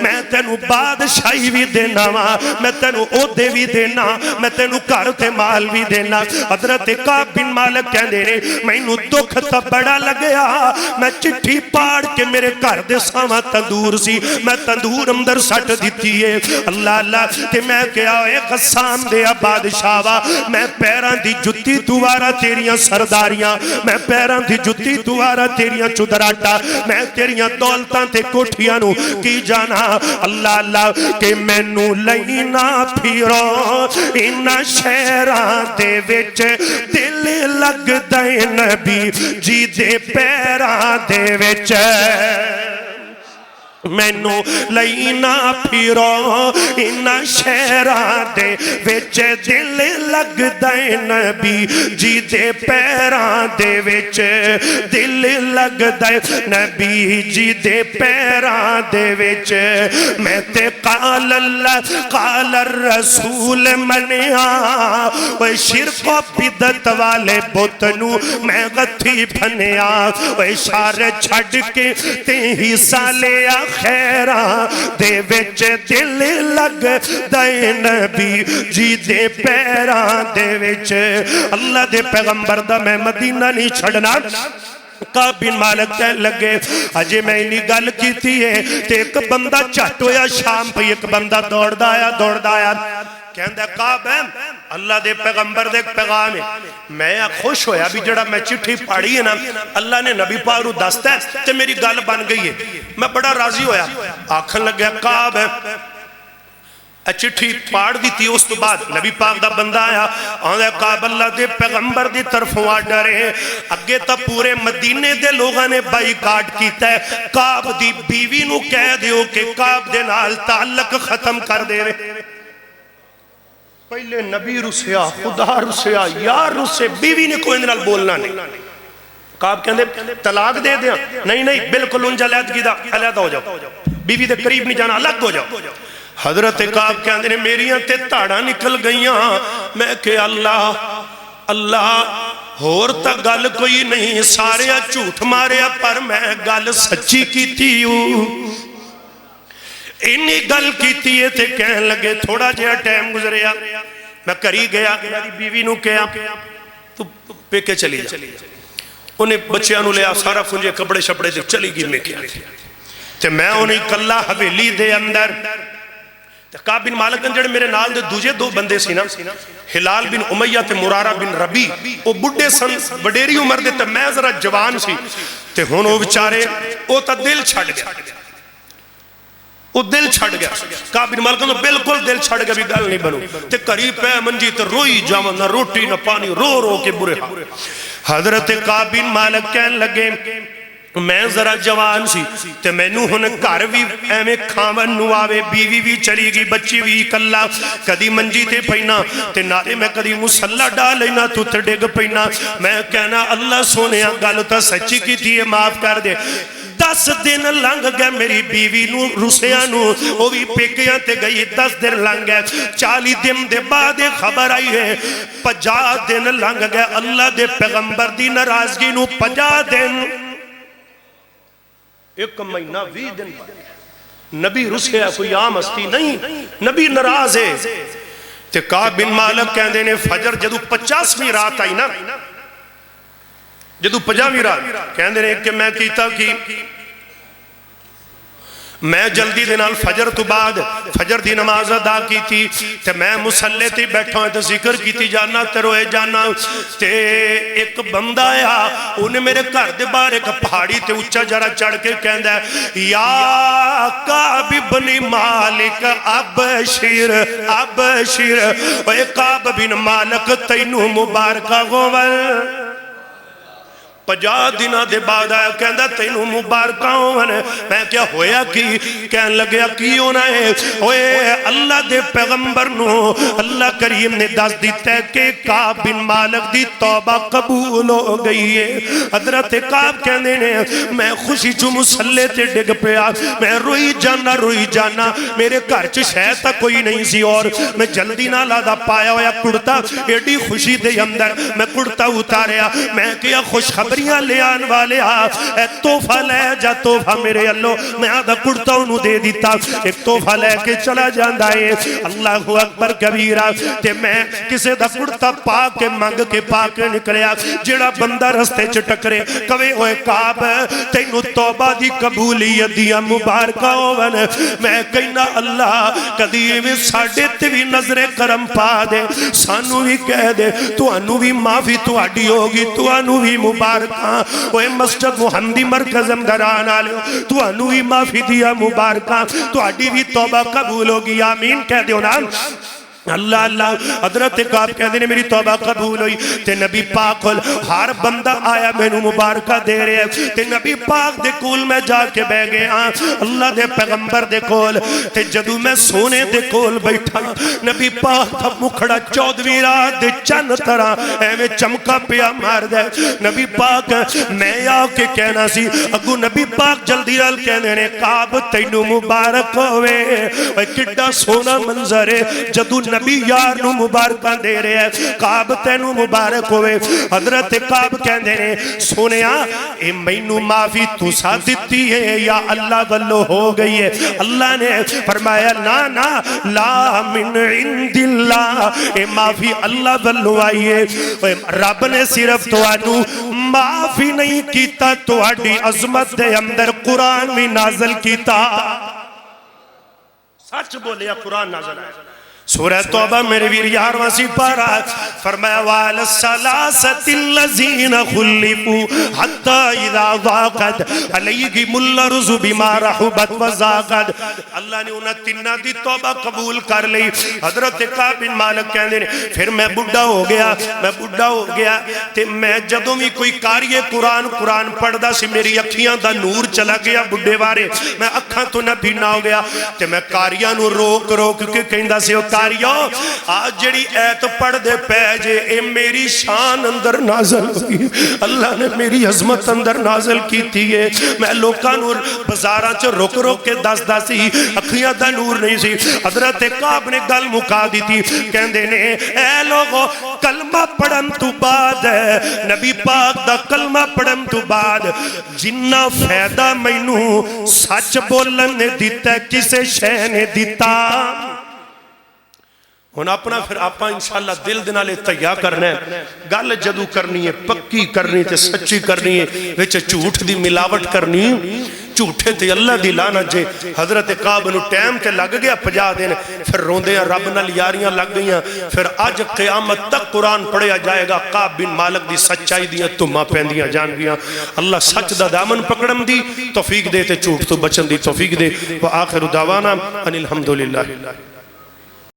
میں تینوں بادشاہی بھی دینا وا میں تینوں عہدے بھی دینا میں تینوں گھر تے مال بھی دینا حضرت کعب بن مالک کہندے نے مینوں دکھ تا بڑا لگیا میں چٹھی پاڑ کے میرے گھر دے سامنے تندور سی میں تندور اندر سٹ دتی ہے اللہ تے میں کہا اے غسان دے بادشاہ وا میں پیراں دی جُتی دوارا تیریاں سرداریاں میں پیراں دی جُتی دوارا تیریاں چدراٹا میں تیریاں دولتاں تے کوٹھیاں نو کی جانا اللہ کہ مینوں لینا پھرو ان شہراں دے وچ دل لگ دے نبی جی دے پیراں دے وچ مینوں لینا پھرو ان شہراں دے وچ دل لگ دے نبی جی دے پیراں دے وچ دل لگ دے نبی جی دے پیراں دے وچ میں تے قال اللہ قال الرسول منیا وہ شرک و بدعت والے بت نو میں غتھی بھنیا وہ اشارے چھڑ کے تے حصہ لیا خیراں دے وچ دل لگ دے نبی جی دے پیراں دے وچ اللہ دے پیغمبر دا میں مدینہ نہیں چھڑنا کعب بن مالک کہنے لگے اجے میں انہی گل کی تھی ہے تے ایک بندہ چٹ ہویا شام پہ ایک بندہ دوڑ دایا کہندہ کعب ہے اللہ دے پیغمبر دے پیغام ہے میں خوش ہویا بھی جڑا میں چٹھی پاڑی ہے نا اللہ نے نبی پاک نو دستا ہے تے میری گل بن گئی ہے میں بڑا راضی ہویا آکھن لگیا کعب ہے چٹھی پاڑ دی تھی اس تو بعد نبی پاک دا بندہ آیا آندا کعب اللہ دے پیغمبر دی طرف آرڈر ہے اگے تا پورے مدینے دے لوگاں نے بائی کاٹ کیتا ہے کعب دی بیوی نو کہہ دیو کہ کعب دے نال تعلق ختم کر دے پہلے نبی رسیا خدا رسیا یار رسے بیوی نے کوئی اندرال بولنا نہیں کعب کہندے طلاق دے دیا نہیں بالکل انجا علیحدہ ہو جاؤ بیوی دے قریب نہیں جانا الگ ہو جاؤ حضرت کعب کہندے نے میریاں تے تاڑا نکل گئیاں میں کہ اللہ اور تا گل کوئی نہیں سارے جھوٹ ماریا پر میں گل سچی کی تھی انہی گل کی تھی تے کہن لگے تھوڑا جہا ٹائم گزریا میں کری گیا میری بیوی نو کہا تو پیکے چلی جا انہیں بچیاں نو لیا سارا کنجے کپڑے شپڑے دے چلی گی میں کیا تے میں انہیں کلا حویلی دے اندر کعب بن مالک جڑے میرے نال دے دوجے دو بندے سی نا ہلال بن امیہ تے مرارہ بن ربی وہ بڑھے سن بڑیری عمر دے تے میں ذرا جوان سی تے ہون وہ بچارے وہ تا دل چھڑ گیا وہ دل چھڑ گیا کعب بن مالک تو بالکل دل چھڑ گیا بھی گل نہیں بنو تے قریب پہ منجی تے روئی جاواں نہ روٹی نہ پانی رو رو کے برے حال حضرت کعب بن مالک کہن لگے میں ذرا جوان سی تے میں نو ہن گھر بھی ایویں کھاون نو آوے بیوی بھی چلی گئی بچی بھی کلا کدی منجی تے پینا تے نالے میں کدی مصلا ڈال لینا تو تے ڈگ پینا میں کہنا اللہ سونیا گل تا سچی کی تھی معاف کر دے 10 دن لنگ گئے میری بیوی نو روسیاں نو وہ بھی پیکیاں تے گئی 10 دن لنگ گئے 40 دن دے بعد خبر آئی ہے 50 دن لنگ گئے اللہ دے پیغمبر دی ناراضگی نو 50 دن 1 مہینہ 20 دن نبی رسے ہے کوئی عام ہستی نہیں نبی ناراض ہے تے کعب بن مالک کہندے نے فجر جدو 50ویں رات آئی نا جدو 50ویں رات کہندے نے کہ میں کیتا کی میں جلدی دنال فجر تو بعد فجر دی نماز ادا کی تھی تے میں مسلے تے بیٹھا ہوں تے ذکر کی تھی جانا تے روئے جانا تے ایک بندہ آیا انہیں میرے گھر دے باہر ایک پہاڑی تے اچھا جرا چڑھ کے کہندا ہے یا کعب بن مالک ابشر ابشر اے کعب بن مالک تینوں مبارکہ ہوون 50 دنہ دے بعد آیا کہندہ تینوں مبارکہ ہونے میں کیا ہویا کی کہن لگیا کی ہونا ہے اوے اللہ دے پیغمبر نو اللہ کریم نے دس دیتا ہے کہ کعب بن مالک دی توبہ قبول ہو گئی ہے حضرت کعب کہنے نے میں خوشی چو مسلے تے ڈگ پیا میں روئی جانا میرے گھر چ شاید تک کوئی نہیں سی اور میں جلدی نہ لادا پایا ہویا کڑتا ایڈی خوشی دے اندر میں کڑتا اتاریا میں کیا خوش خبر لے آن والے اے توفہ لے جا توفہ میرے اللہ میں آدھا کڑتا انہوں دے دیتا ایک توفہ لے کے چلا جاندہ ہے اللہ اکبر کبیرہ تے میں کسے دا کڑتا پاک کے منگ کے پاک نکلیا جڑا بندہ رستے چٹکرے کوئے ہوئے کعب تینو توبہ دی قبولیت دیا مبارکہ ہوون میں کہنا اللہ قدیم ساڑھے تیوی نظر کرم پا دے سانو بھی کہہ دے تو انو بھی معافی تو آڈی ہوگی تو انو بھی مبارک اوہ مسجد محمدی مرکز امدران آلے تو انوی معافی دیا مبارکہ تو اڈی بھی توبہ قبول ہوگی آمین کہہ دیو نا اللہ اللہ حضرت کعب کہتے ہیں میری توبہ قبول ہوئی تے نبی پاک ہر بندہ آیا میں نو مبارکہ دے رہے ہیں تے نبی پاک دے کول میں جا کے بے گئے اللہ دے پیغمبر دے کول تے جدو میں سونے دے کول بیٹھا نبی پاک تھا مکھڑا 14ویں رات دے چند طرح ایویں چمکا پیا مار دے نبی پاک میں آ کے کہنا سی اگو نبی پاک جلدی رال کہنے نے کعب تینو مبارک ہوئے اے کڈا سونا منظر ہے جدو نبی یار نو مبارکہ دے رہے ہیں کعب تینو مبارک ہوئے حضرت کعب کہندے نے سونیا اے مینو معافی تو سا دیتی ہے یا اللہ واللو ہو گئی ہے اللہ نے فرمایا نا لا من عند اللہ اے معافی اللہ واللو آئی ہے رب نے صرف تو آنو معافی نہیں کیتا تو آڈی عظمت دے اندر قرآن بھی نازل کیتا سچ بولیا قرآن نازل آئے سورہ توبہ میرے ویر یارواں سی پارا فرمایا وَعَلَى السَّلَاسَةِ الَّذِينَ خُلِّفُوا حَتَّى إِذَا ضَاقَتْ عَلَيْهِمُ الْأَرْضُ بِمَا رَحُبَتْ وَضَاقَتْ اللہ نے انہیں تنہ دی توبہ قبول کر لی حضرت کعب بن مالک کہنے پھر میں بڑھا ہو گیا تے میں جدوں بھی کوئی کاری قرآن پڑھ دا سی میری اکھیاں دا نور چلا گیا بڑھے وارے میں اکھاں تو نہ بھینا ہو گیا تے میں کاریاں نو روک کے کہیں دا سی کاریو آج جڑی ایت پڑھ دے پیجے اے میری شان اندر نازل ہوئی اللہ نے میری عظمت اندر نازل کی تھی میں لوکاں نور بزاراں چ روک کے دس سی اکھیاں دا نور نہیں سی حضرت کعب نے گل مکا دی تھی کہندے نے اے لوگو کلمہ پڑھن تو بعد نبی پاک دا کلمہ پڑھن تو بعد جنہ فیدہ مینوں سچ بولن نے دیتا کسے شے نے دیتا ہن اپنا پھر آپا انشاءاللہ دل دن آلے تیار کرنا ہے گل جدو کرنی ہے پکی کرنی تے سچی کرنی ہے وچ جھوٹ دی ملاوٹ کرنی جھوٹے تے اللہ دی لعنت جے حضرت کعب نو ٹائم تے لگ گیا 50 دن پھر روندیاں رب نال یاریاں لگ گئیاں پھر اج قیامت تک قرآن پڑھیا جائے گا کعب بن مالک دی سچائی دیاں تماں پیندیاں جان گیاں اللہ سچ دا دامن پکڑن دی توفیق دے تے جھوٹ تو بچن دی توفیق دے وآخر دعوانا ان الحمدللہ